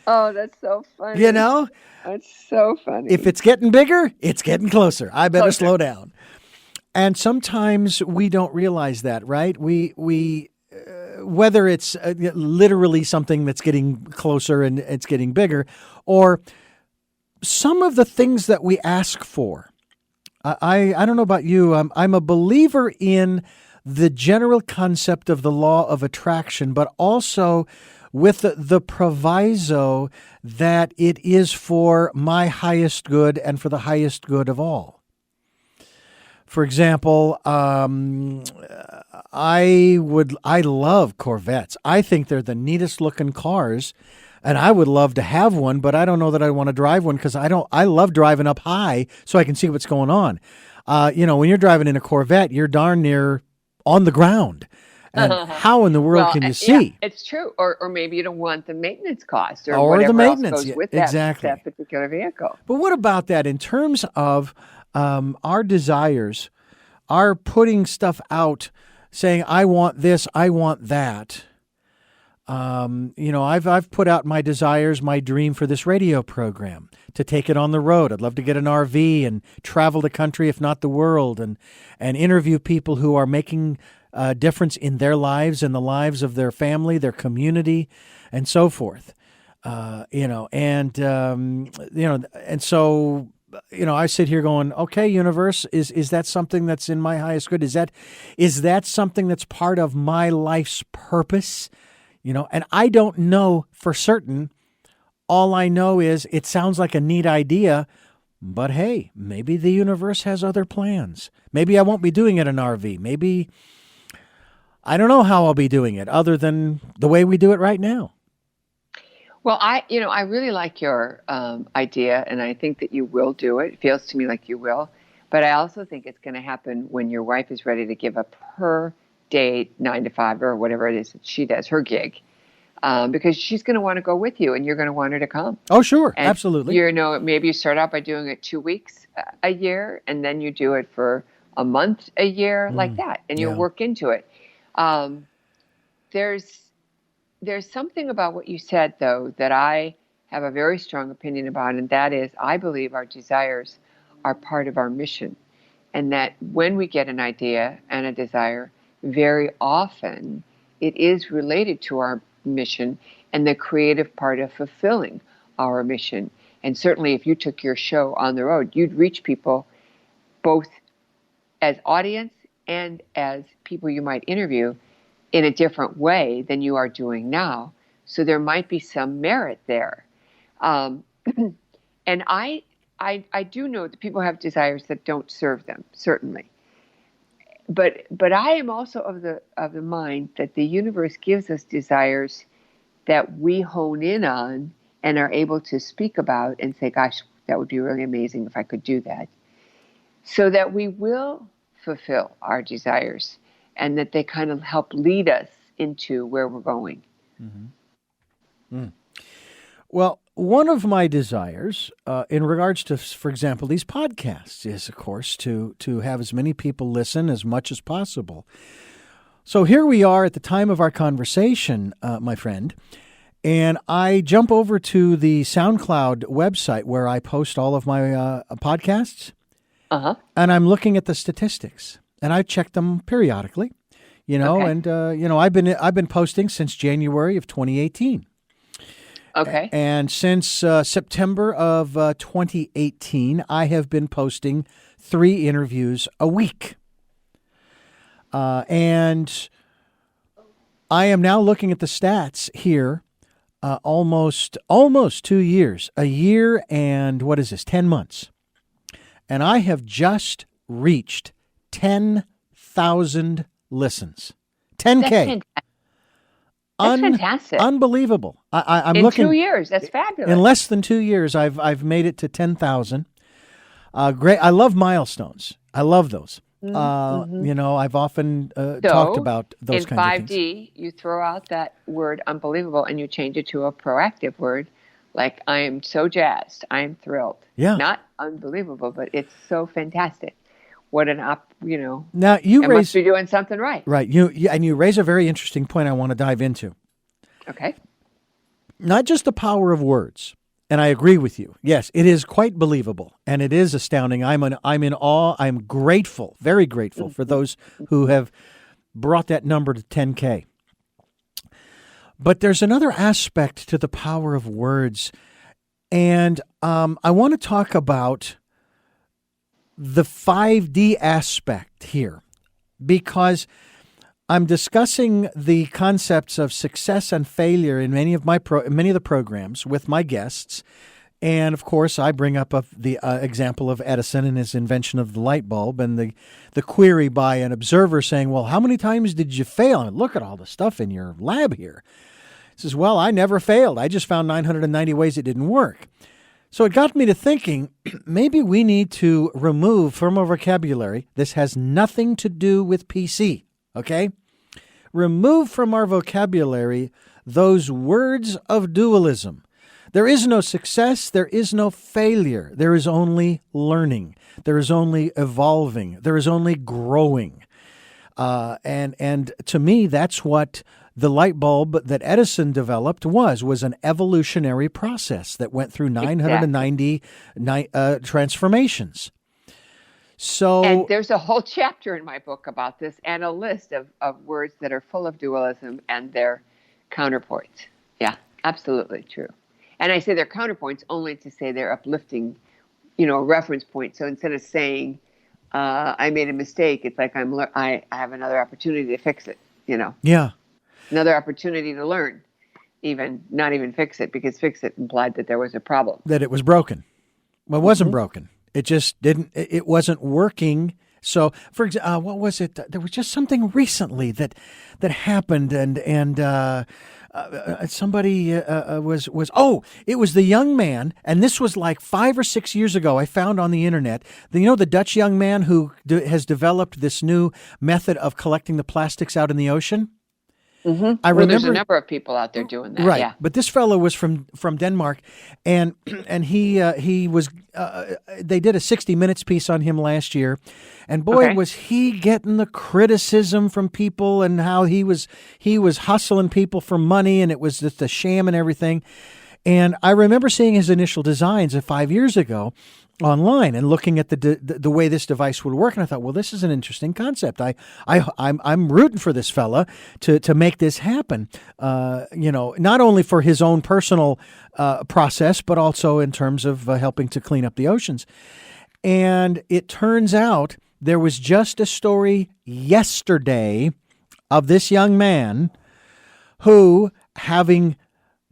Oh, that's so funny. That's so funny. If it's getting bigger, it's getting closer. I better slow down. And sometimes we don't realize that, right? We whether it's literally something that's getting closer and it's getting bigger, or some of the things that we ask for. I don't know about you. I'm a believer in the general concept of the law of attraction, but also with the proviso that it is for my highest good and for the highest good of all. For example, I love Corvettes. I think they're the neatest looking cars, and I would love to have one, but I don't know that I want to drive one because I love driving up high so I can see what's going on. When you're driving in a Corvette, you're darn near on the ground. And how in the world can you see? Yeah, it's true. Or maybe you don't want the maintenance cost or the whatever maintenance else goes with exactly. that particular vehicle. But what about that in terms of our desires, our putting stuff out, saying, I want this, I want that. I've put out my desires, my dream for this radio program, to take it on the road. I'd love to get an RV and travel the country, if not the world, and interview people who are making a difference in their lives and the lives of their family, their community, and so forth. And so I sit here going, okay, universe, is that something that's in my highest good? Is that something that's part of my life's purpose? And I don't know for certain. All I know is it sounds like a neat idea, but hey, maybe the universe has other plans. Maybe I won't be doing it in an RV. Maybe I don't know how I'll be doing it other than the way we do it right now. Well, I really like your idea, and I think that you will do it. It feels to me like you will. But I also think it's going to happen when your wife is ready to give up her day 9 to 5 or whatever it is that she does, her gig, because she's going to want to go with you and you're going to want her to come. Oh, sure. And, absolutely. Maybe you start out by doing it 2 weeks a year, and then you do it for a month a year, like that, and you work into it. There's something about what you said, though, that I have a very strong opinion about, and that is I believe our desires are part of our mission, and that when we get an idea and a desire, very often it is related to our mission and the creative part of fulfilling our mission. And certainly if you took your show on the road, you'd reach people both as audience and as people you might interview in a different way than you are doing now. So there might be some merit there. And I do know that people have desires that don't serve them, certainly. But I am also of the mind that the universe gives us desires that we hone in on and are able to speak about and say, gosh, that would be really amazing if I could do that. So that we will fulfill our desires and that they kind of help lead us into where we're going. Mm-hmm. Mm. Well, one of my desires in regards to, for example, these podcasts is, of course, to have as many people listen as much as possible. So here we are at the time of our conversation, my friend, and I jump over to the SoundCloud website where I post all of my podcasts, and I'm looking at the statistics, and I check them periodically, and I've been posting since January of 2018. Okay. And since September of 2018, I have been posting 3 interviews a week. And I am now looking at the stats here, almost 2 years, a year and 10 months. And I have just reached 10,000 listens. 10K. That's fantastic. Unbelievable. I'm in looking 2 years. That's fabulous. In less than 2 years, I've made it to 10,000. Great. I love milestones. I love those. I've often talked about those kinds of things. In 5D, you throw out that word unbelievable and you change it to a proactive word, like I am so jazzed. I am thrilled. Yeah. Not unbelievable, but it's so fantastic. What Now you must be doing something right. Right. You raise a very interesting point I want to dive into. Okay. Not just the power of words, and I agree with you. Yes, it is quite believable, and it is astounding. I'm in awe. I'm grateful, very grateful for those who have brought that number to 10K. But there's another aspect to the power of words, and I want to talk about the 5D aspect here, because I'm discussing the concepts of success and failure in many of the programs with my guests, And of course, I bring up the example of Edison and his invention of the light bulb, and the query by an observer saying, well, how many times did you fail? And look at all the stuff in your lab here. He says, well, I never failed. I just found 990 ways it didn't work. So it got me to thinking, maybe we need to remove from our vocabulary, this has nothing to do with PC, okay? Remove from our vocabulary those words of dualism. There is no success, there is no failure, there is only learning, there is only evolving, there is only growing. And to me, that's what the light bulb that Edison developed was an evolutionary process that went through 990 transformations. So, And there's a whole chapter in my book about this and a list of words that are full of dualism and their counterpoints. Yeah, absolutely true. And I say they're counterpoints only to say they're uplifting, a reference point. So instead of saying, I made a mistake, it's like I have another opportunity to fix it, Yeah. Another opportunity to learn, not even fix it, because fix it implied that there was a problem. That it was broken. Well, it wasn't broken. It just it wasn't working. So, for example, what was it? There was just something recently that happened, and somebody it was the young man, and this was like 5 or 6 years ago. I found on the internet, the Dutch young man who has developed this new method of collecting the plastics out in the ocean. Mm-hmm. I remember there's a number of people out there doing that. Right, yeah. But this fellow was from Denmark, and he was. They did a 60 Minutes piece on him last year, and boy, was he getting the criticism from people, and how he was hustling people for money, and it was just a sham and everything. And I remember seeing his initial designs 5 years ago online and looking at the way this device would work, and I thought, well, this is an interesting concept. I'm rooting for this fella to make this happen. Not only for his own personal process, but also in terms of helping to clean up the oceans. And it turns out there was just a story yesterday of this young man who, having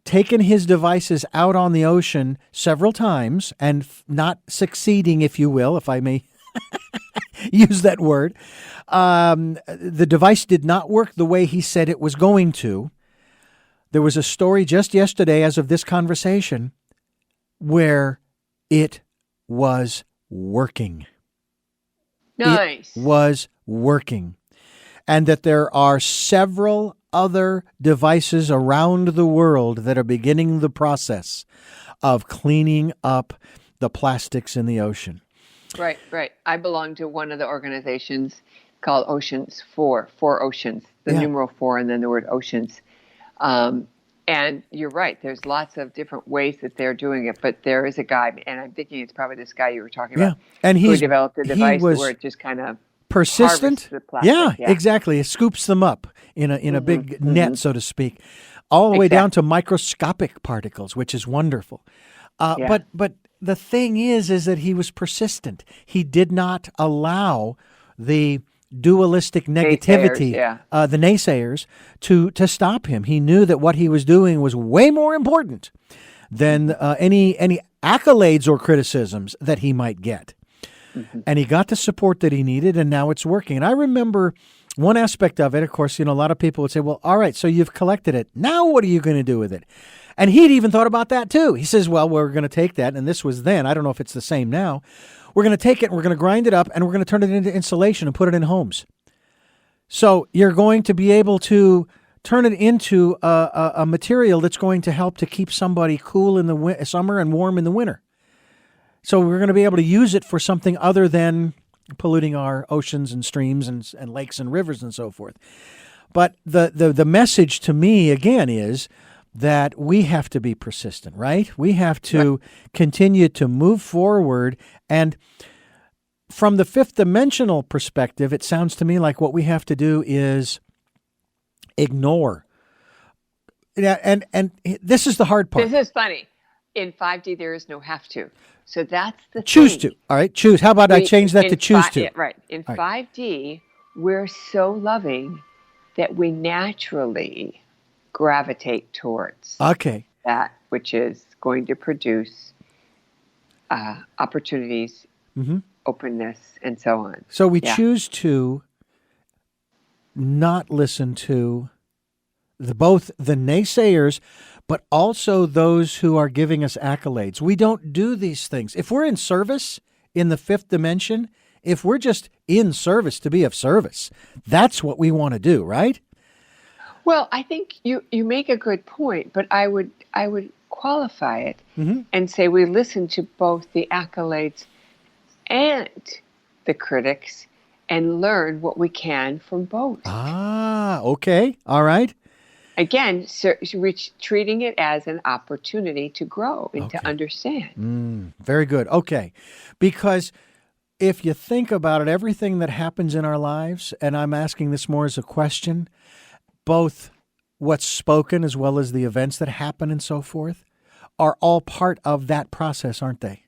taken his devices out on the ocean several times and not succeeding, if you will, if I may use that word, the device did not work the way he said it was going to. There was a story just yesterday, as of this conversation, where it was working. Nice. It was working. And that there are several other devices around the world that are beginning the process of cleaning up the plastics in the ocean. Right. I belong to one of the organizations called Oceans 4 Oceans, the numeral 4 and then the word oceans. And you're right, there's lots of different ways that they're doing it, but there is a guy, and I'm thinking it's probably this guy you were talking about, and who developed a device where it just kind of persistent. The plastic. Yeah, exactly. It scoops them up in a big net, so to speak, all the way down to microscopic particles, which is wonderful. But the thing is that he was persistent. He did not allow the dualistic negativity, the naysayers, to stop him. He knew that what he was doing was way more important than any accolades or criticisms that he might get. Mm-hmm. And he got the support that he needed, and now it's working. And I remember one aspect of it, of course, a lot of people would say, well, all right, so you've collected it. Now what are you going to do with it? And he'd even thought about that too. He says, well, we're going to take that, and this was then. I don't know if it's the same now. We're going to take it, and we're going to grind it up, and we're going to turn it into insulation and put it in homes. So you're going to be able to turn it into a material that's going to help to keep somebody cool in the summer and warm in the winter. So we're going to be able to use it for something other than polluting our oceans and streams and lakes and rivers and so forth. But the message to me, again, is that we have to be persistent, right? We have to continue to move forward. And from the fifth dimensional perspective, it sounds to me like what we have to do is ignore. And this is the hard part. This is funny. In 5D, there is no have to. So that's the choose thing. to. All right, choose. How about I change that to choose to? Yeah, right. In 5D, we're so loving that we naturally gravitate towards that which is going to produce opportunities, Mm-hmm. openness, and so on. So we Yeah. choose to not listen to both the naysayers, but also those who are giving us accolades. We don't do these things. If we're in service in the fifth dimension, if we're just in service to be of service, that's what we want to do, right? Well, I think you make a good point, but I would qualify it Mm-hmm. and say we listen to both the accolades and the critics and learn what we can from both. Ah, okay. All right. Again, treating it as an opportunity to grow and Okay. to understand. Very good. Okay. Because if you think about it, everything that happens in our lives, and I'm asking this more as a question, both what's spoken as well as the events that happen and so forth, are all part of that process, aren't they?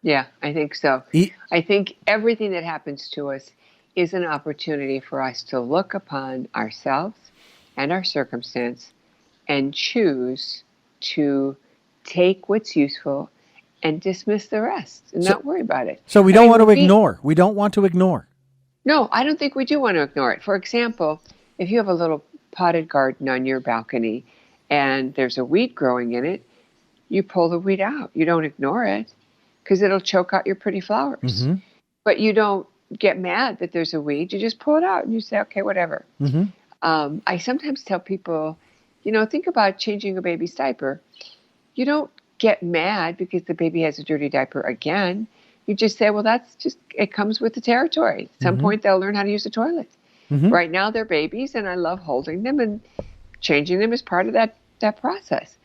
Yeah, I think so. E- I think everything that happens to us is an opportunity for us to look upon ourselves and our circumstance and choose to take what's useful and dismiss the rest and not worry about it. So we I don't mean, want to ignore. We don't want to ignore. No, I don't think we do want to ignore it. For example, if you have a little potted garden on your balcony and there's a weed growing in it, you pull the weed out. You don't ignore it because it'll choke out your pretty flowers. Mm-hmm. But you don't get mad that there's a weed. You just pull it out and you say, okay, whatever. Mm-hmm. I sometimes tell people, think about changing a baby's diaper. You don't get mad because the baby has a dirty diaper again. You just say, well, it comes with the territory. At some point, they'll learn how to use the toilet. Mm-hmm. Right now, they're babies, and I love holding them, and changing them is part of that process.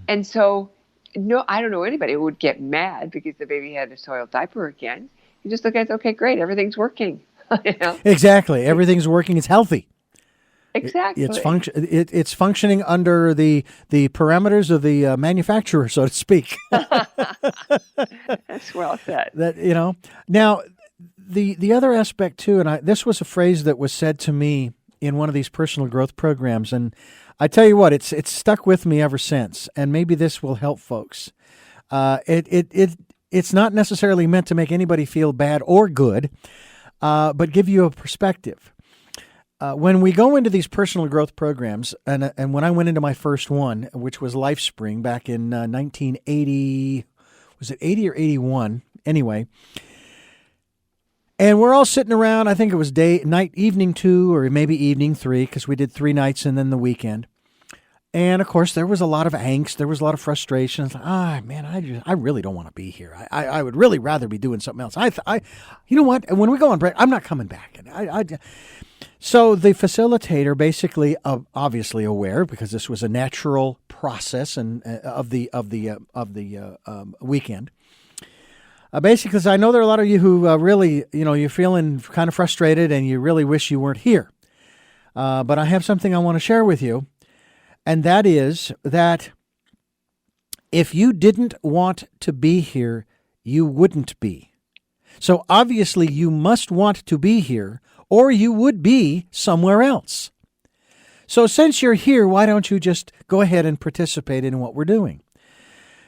And so, no, I don't know anybody who would get mad because the baby had a soiled diaper again. You just look at it, okay, great, everything's working. Exactly. Everything's working. It's healthy. Exactly. It's functioning under the parameters of the manufacturer, so to speak. That's well said. Now the other aspect too, and this was a phrase that was said to me in one of these personal growth programs, and I tell you what, it's stuck with me ever since, and maybe this will help folks. It's not necessarily meant to make anybody feel bad or good, but give you a perspective. When we go into these personal growth programs, and when I went into my first one, which was LifeSpring back in 1980, was it 80 or 81? Anyway, and we're all sitting around. I think it was evening 2 or maybe evening 3, because we did 3 nights and then the weekend. And of course, there was a lot of angst. There was a lot of frustration. It's like, man, I really don't want to be here. I would really rather be doing something else. You know what? When we go on break, I'm not coming back. And So the facilitator, basically, obviously aware, because this was a natural process and of the weekend. Basically, says, I know there are a lot of you who really, you're feeling kind of frustrated and you really wish you weren't here. But I have something I want to share with you, and that is that if you didn't want to be here, you wouldn't be. So obviously, you must want to be here, or you would be somewhere else. So since you're here, why don't you just go ahead and participate in what we're doing?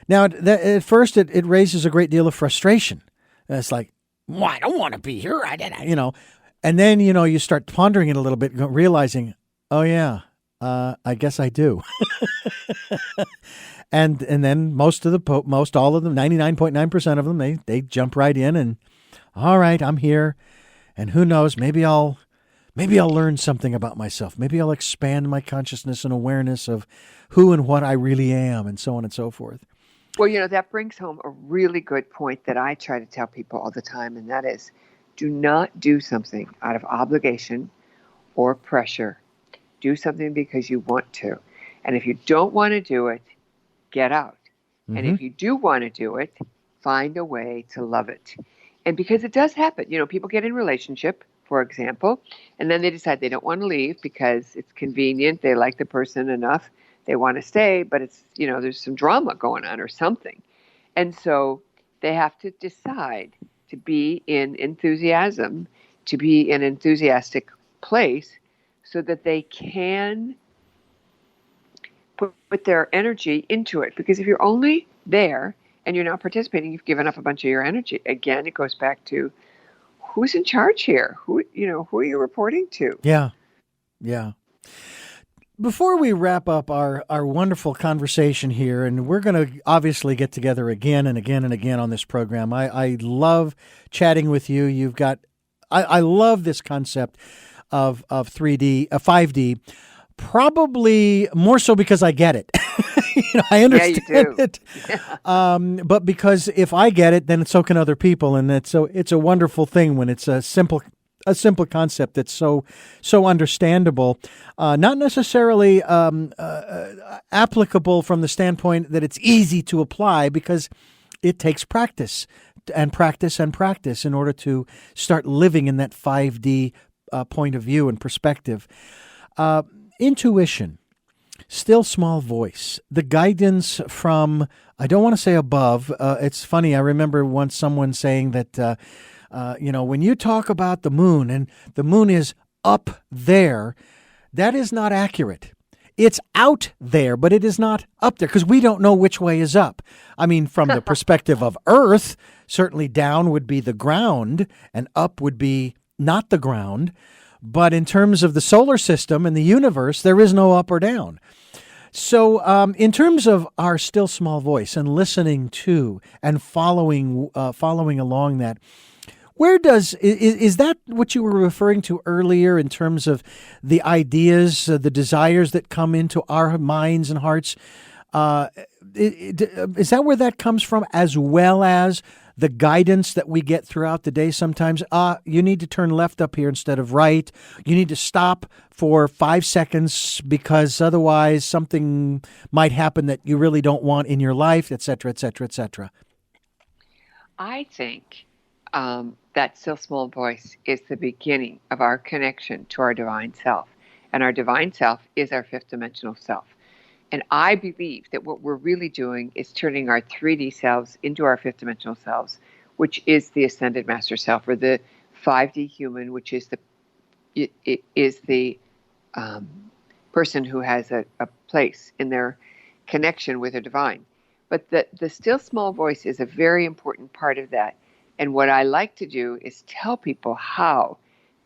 Now, at first, it raises a great deal of frustration. It's like, well, I don't want to be here. And then, you start pondering it a little bit, realizing, oh, yeah, I guess I do. and then most all of them, 99.9% of them, they jump right in and, all right, I'm here. And who knows, maybe I'll learn something about myself. Maybe I'll expand my consciousness and awareness of who and what I really am, and so on and so forth. Well, that brings home a really good point that I try to tell people all the time, and that is, do not do something out of obligation or pressure. Do something because you want to. And if you don't want to do it, get out. Mm-hmm. And if you do want to do it, find a way to love it. And because it does happen, people get in relationship, for example, and then they decide they don't want to leave because it's convenient. They like the person enough. They want to stay, but it's, there's some drama going on or something. And so they have to decide to be in enthusiasm, to be in an enthusiastic place so that they can put their energy into it. Because if you're only there and you're not participating. You've given up a bunch of your energy. Again, it goes back to who's in charge here. Who are you reporting to? Yeah. Yeah. Before we wrap up our wonderful conversation here, and we're going to obviously get together again and again and again on this program. I love chatting with you. You've got, I love this concept of 3D, 5D, probably more so because I get it. I understand it. But because if I get it, then so can other people. And it's a wonderful thing when it's a simple concept that's so understandable, not necessarily applicable from the standpoint that it's easy to apply, because it takes practice and practice and practice in order to start living in that 5D point of view and perspective. Intuition, still small voice, the guidance from, I don't want to say above. It's funny. I remember once someone saying that, when you talk about the moon and the moon is up there, that is not accurate. It's out there, but it is not up there, because we don't know which way is up. I mean, from the perspective of Earth, certainly down would be the ground and up would be not the ground. But in terms of the solar system and the universe, there is no up or down. So in terms of our still small voice and listening to and following along that, where is that what you were referring to earlier in terms of the ideas, the desires that come into our minds and hearts? Is that where that comes from, as well as the guidance that we get throughout the day sometimes? You need to turn left up here instead of right. You need to stop for 5 seconds because otherwise something might happen that you really don't want in your life, et cetera, et cetera, et cetera. I think that still small voice is the beginning of our connection to our divine self. And our divine self is our fifth dimensional self. And I believe that what we're really doing is turning our 3D selves into our fifth dimensional selves, which is the ascended master self, or the 5D human, which is the person who has a place in their connection with the divine. But the still small voice is a very important part of that. And what I like to do is tell people how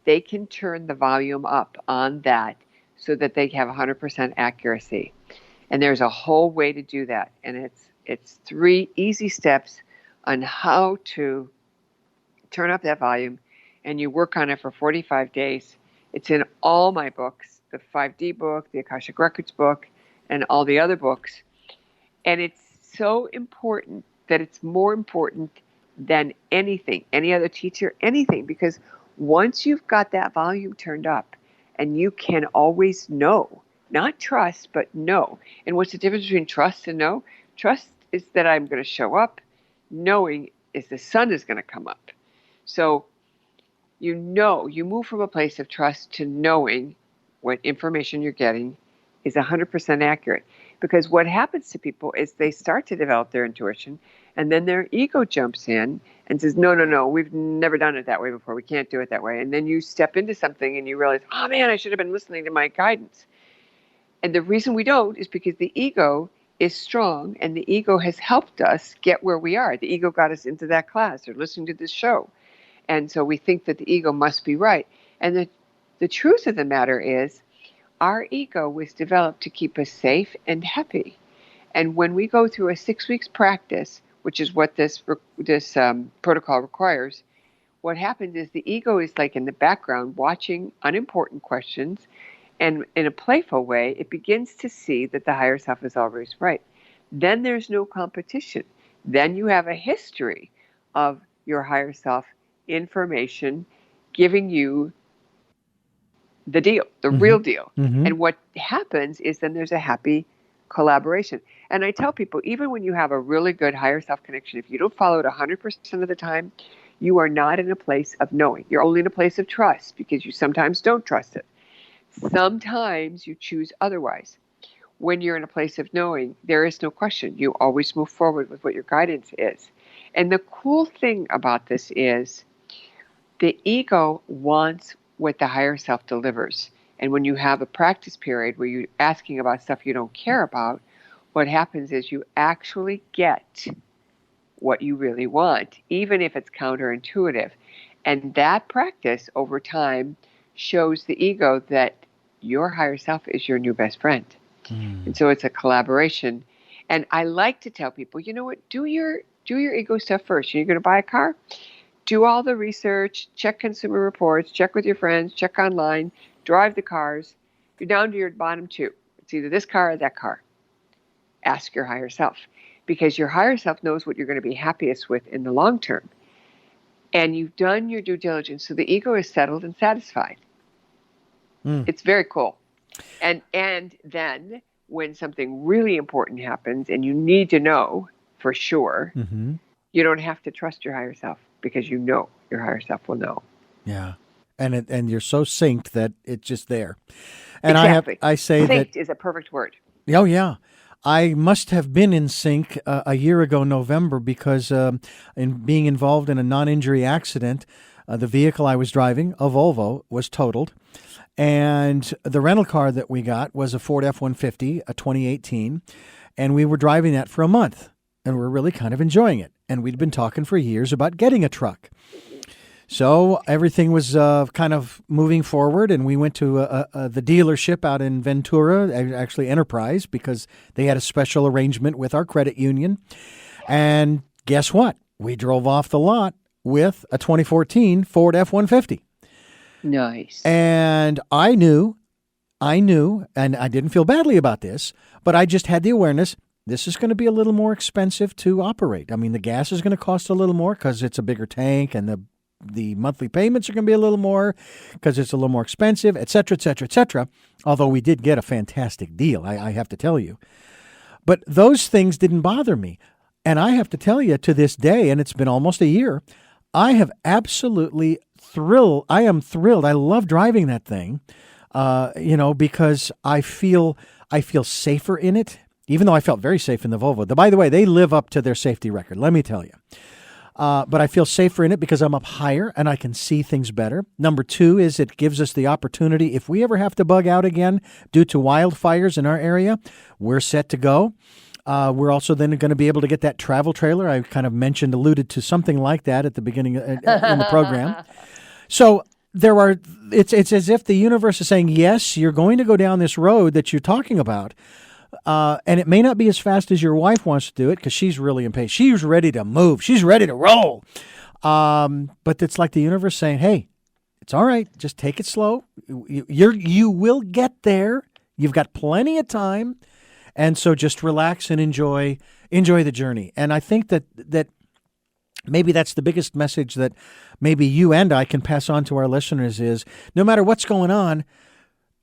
they can turn the volume up on that so that they have 100% accuracy. And there's a whole way to do that. And it's 3 easy steps on how to turn up that volume. And you work on it for 45 days. It's in all my books, the 5D book, the Akashic Records book, and all the other books. And it's so important that it's more important than anything, any other teacher, anything. Because once you've got that volume turned up, and you can always know, not trust, but know. And what's the difference between trust and know? Trust is that I'm going to show up. Knowing is the sun is going to come up. So you move from a place of trust to knowing what information you're getting is 100% accurate. Because what happens to people is they start to develop their intuition, and then their ego jumps in and says, no, we've never done it that way before. We can't do it that way. And then you step into something and you realize, oh man, I should have been listening to my guidance. And the reason we don't is because the ego is strong, and the ego has helped us get where we are. The ego got us into that class or listening to this show. And so we think that the ego must be right. And the truth of the matter is, our ego was developed to keep us safe and happy. And when we go through a 6 weeks practice, which is what this protocol requires, what happens is the ego is like in the background watching unimportant questions, and in a playful way, it begins to see that the higher self is always right. Then there's no competition. Then you have a history of your higher self information giving you the deal, the real deal. Mm-hmm. And what happens is then there's a happy collaboration. And I tell people, even when you have a really good higher self connection, if you don't follow it 100% of the time, you are not in a place of knowing. You're only in a place of trust, because you sometimes don't trust it. Sometimes you choose otherwise. When you're in a place of knowing, there is no question. You always move forward with what your guidance is. And the cool thing about this is the ego wants what the higher self delivers. And when you have a practice period where you're asking about stuff you don't care about, what happens is you actually get what you really want, even if it's counterintuitive. And that practice over time shows the ego that your higher self is your new best friend. And so it's a collaboration. And I like to tell people, you know what, do your ego stuff first. You're going to buy a car? Do all the research, check consumer reports, check with your friends, check online, drive the cars. You're down to your bottom two. It's either this car or that car. Ask your higher self, because your higher self knows what you're going to be happiest with in the long term. And you've done your due diligence, so the ego is settled and satisfied. It's very cool. And then when something really important happens and you need to know for sure, you don't have to trust your higher self, because you know your higher self will know. Yeah. And you're so synced that it's just there. And Exactly. I say Synced that is a perfect word. Oh, yeah. I must have been in sync a year ago, November, because in being involved in a non-injury accident, the vehicle I was driving, a Volvo, was totaled. And the rental car that we got was a Ford F-150, a 2018. And we were driving that for a month. And we're really kind of enjoying it. And we'd been talking for years about getting a truck. So everything was kind of moving forward, and we went to the dealership out in Ventura, actually Enterprise, because they had a special arrangement with our credit union. And guess what? We drove off the lot with a 2014 Ford F-150. Nice. And I knew, and I didn't feel badly about this, but I just had the awareness, this is going to be a little more expensive to operate. I mean, the gas is going to cost a little more because it's a bigger tank, and the monthly payments are going to be a little more because it's a little more expensive, et cetera, et cetera, et cetera. Although we did get a fantastic deal, I have to tell you. But those things didn't bother me. And I have to tell you, to this day, and it's been almost a year, I have absolutely thrilled. I am thrilled. I love driving that thing, because I feel safer in it, even though I felt very safe in the Volvo. By the way, they live up to their safety record, let me tell you. But I feel safer in it because I'm up higher and I can see things better. Number two is it gives us the opportunity, if we ever have to bug out again due to wildfires in our area, we're set to go. We're also then going to be able to get that travel trailer. I kind of alluded to something like that at the beginning in the program. So it's as if the universe is saying, yes, you're going to go down this road that you're talking about. And it may not be as fast as your wife wants to do it because she's really impatient. She's ready to move. She's ready to roll. But it's like the universe saying, hey, it's all right. Just take it slow. You will get there. You've got plenty of time. And so just relax and enjoy the journey. And I think that maybe that's the biggest message that maybe you and I can pass on to our listeners is no matter what's going on,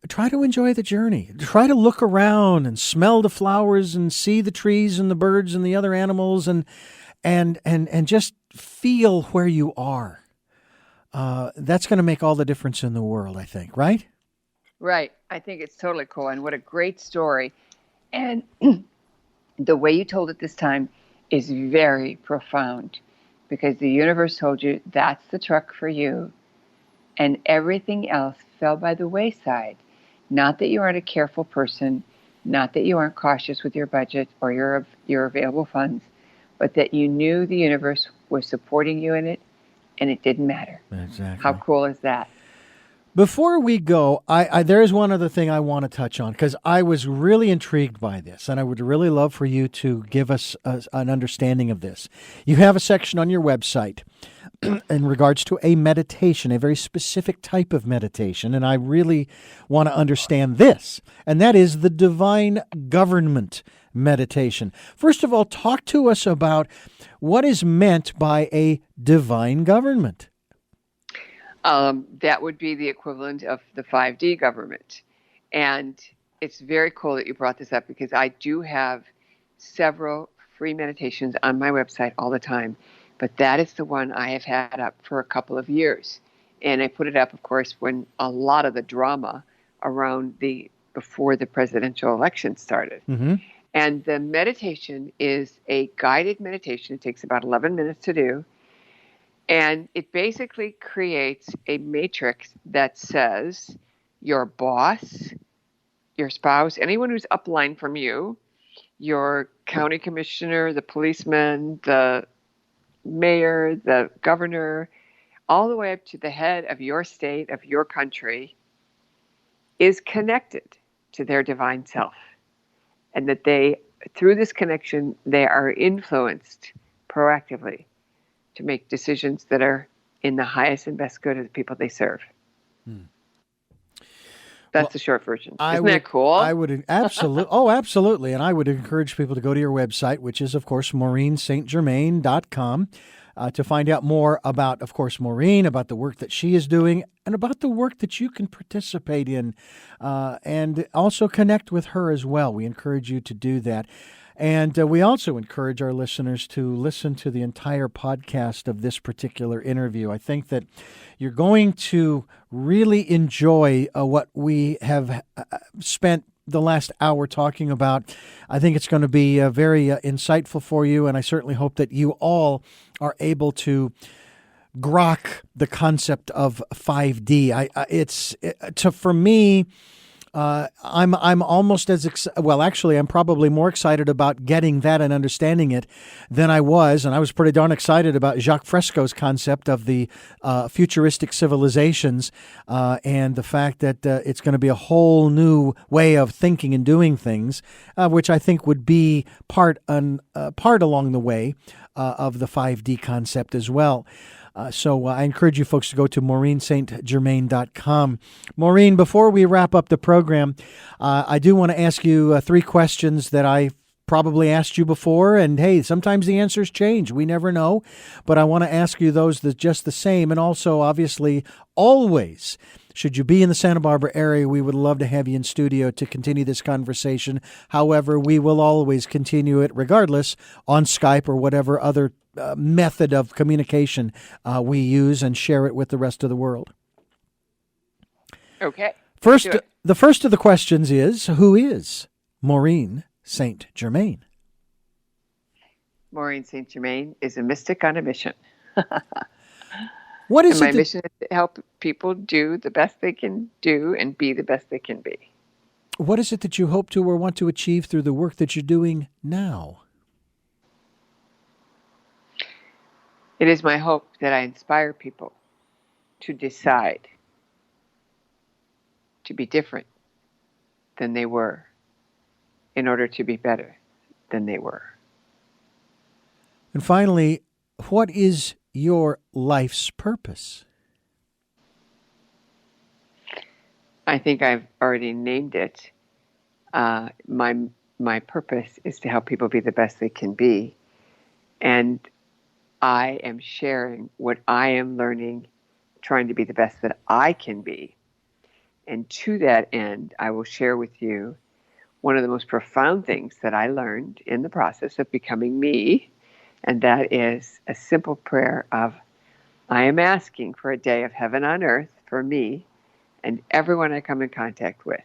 try to enjoy the journey. Try to look around and smell the flowers and see the trees and the birds and the other animals and just feel where you are. That's going to make all the difference in the world, I think, right? Right. I think it's totally cool. And what a great story. And the way you told it this time is very profound because the universe told you that's the truck for you. And everything else fell by the wayside. Not that you aren't a careful person, not that you aren't cautious with your budget or your available funds, but that you knew the universe was supporting you in it and it didn't matter. Exactly. How cool is that? Before we go, there is one other thing I want to touch on because I was really intrigued by this, and I would really love for you to give us an understanding of this. You have a section on your website in regards to a meditation, a very specific type of meditation, and I really want to understand this, and that is the divine government meditation. First of all, talk to us about what is meant by a divine government. That would be the equivalent of the 5D government. And it's very cool that you brought this up because I do have several free meditations on my website all the time. But that is the one I have had up for a couple of years. And I put it up, of course, when a lot of the drama around before the presidential election started. Mm-hmm. And the meditation is a guided meditation. It takes about 11 minutes to do. And it basically creates a matrix that says your boss, your spouse, anyone who's upline from you, your county commissioner, the policeman, the mayor, the governor, all the way up to the head of your state, of your country, is connected to their divine self. And that they, through this connection, they are influenced proactively to make decisions that are in the highest and best good of the people they serve. That's the short version. Isn't that cool? I would absolutely. Oh, absolutely. And I would encourage people to go to your website, which is, of course, MaureenSt.Germain.com, to find out more about, of course, Maureen, about the work that she is doing, and about the work that you can participate in, and also connect with her as well. We encourage you to do that. And we also encourage our listeners to listen to the entire podcast of this particular interview. I think that you're going to really enjoy what we have spent the last hour talking about. I think it's going to be very insightful for you, and I certainly hope that you all are able to grok the concept of 5D. For me, I'm almost as actually, I'm probably more excited about getting that and understanding it than I was, and I was pretty darn excited about Jacques Fresco's concept of the futuristic civilizations, and the fact that it's going to be a whole new way of thinking and doing things, which I think would be part along the way of the 5D concept as well. So I encourage you folks to go to MaureenSt.Germain.com. Maureen, before we wrap up the program, I do want to ask you 3 questions that I probably asked you before. And hey, sometimes the answers change. We never know. But I want to ask you those that just the same. And also, obviously, always, should you be in the Santa Barbara area, we would love to have you in studio to continue this conversation. However, we will always continue it regardless on Skype or whatever other method of communication we use, and share it with the rest of the world. Okay. The first of the questions is, who is Maureen St. Germain? Maureen St. Germain is a mystic on a mission. What is my mission is to help people do the best they can do and be the best they can be. What is it that you hope to or want to achieve through the work that you're doing now? It is my hope that I inspire people to decide to be different than they were in order to be better than they were. And finally, what is your life's purpose? I think I've already named it. My purpose is to help people be the best they can be. And I am sharing what I am learning, trying to be the best that I can be. And to that end, I will share with you one of the most profound things that I learned in the process of becoming me. And that is a simple prayer of, I am asking for a day of heaven on earth for me and everyone I come in contact with,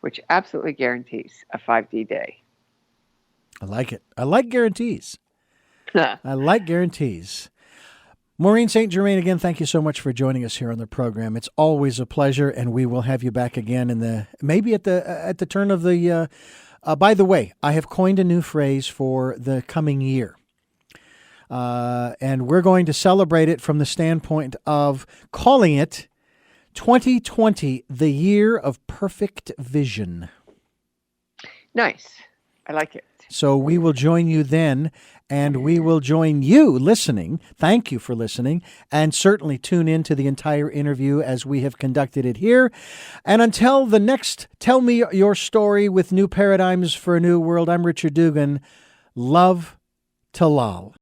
which absolutely guarantees a 5D day. I like it. I like guarantees. I like guarantees. Maureen St. Germain, again, thank you so much for joining us here on the program. It's always a pleasure, and we will have you back again maybe at the turn of the. By the way, I have coined a new phrase for the coming year, and we're going to celebrate it from the standpoint of calling it 2020, the year of perfect vision. Nice. I like it. So we will join you then, and we will join you listening. Thank you for listening, and certainly tune in to the entire interview as we have conducted it here. And until the next Tell Me Your Story with New Paradigms for a New World, I'm Richard Dugan. Love, Talal.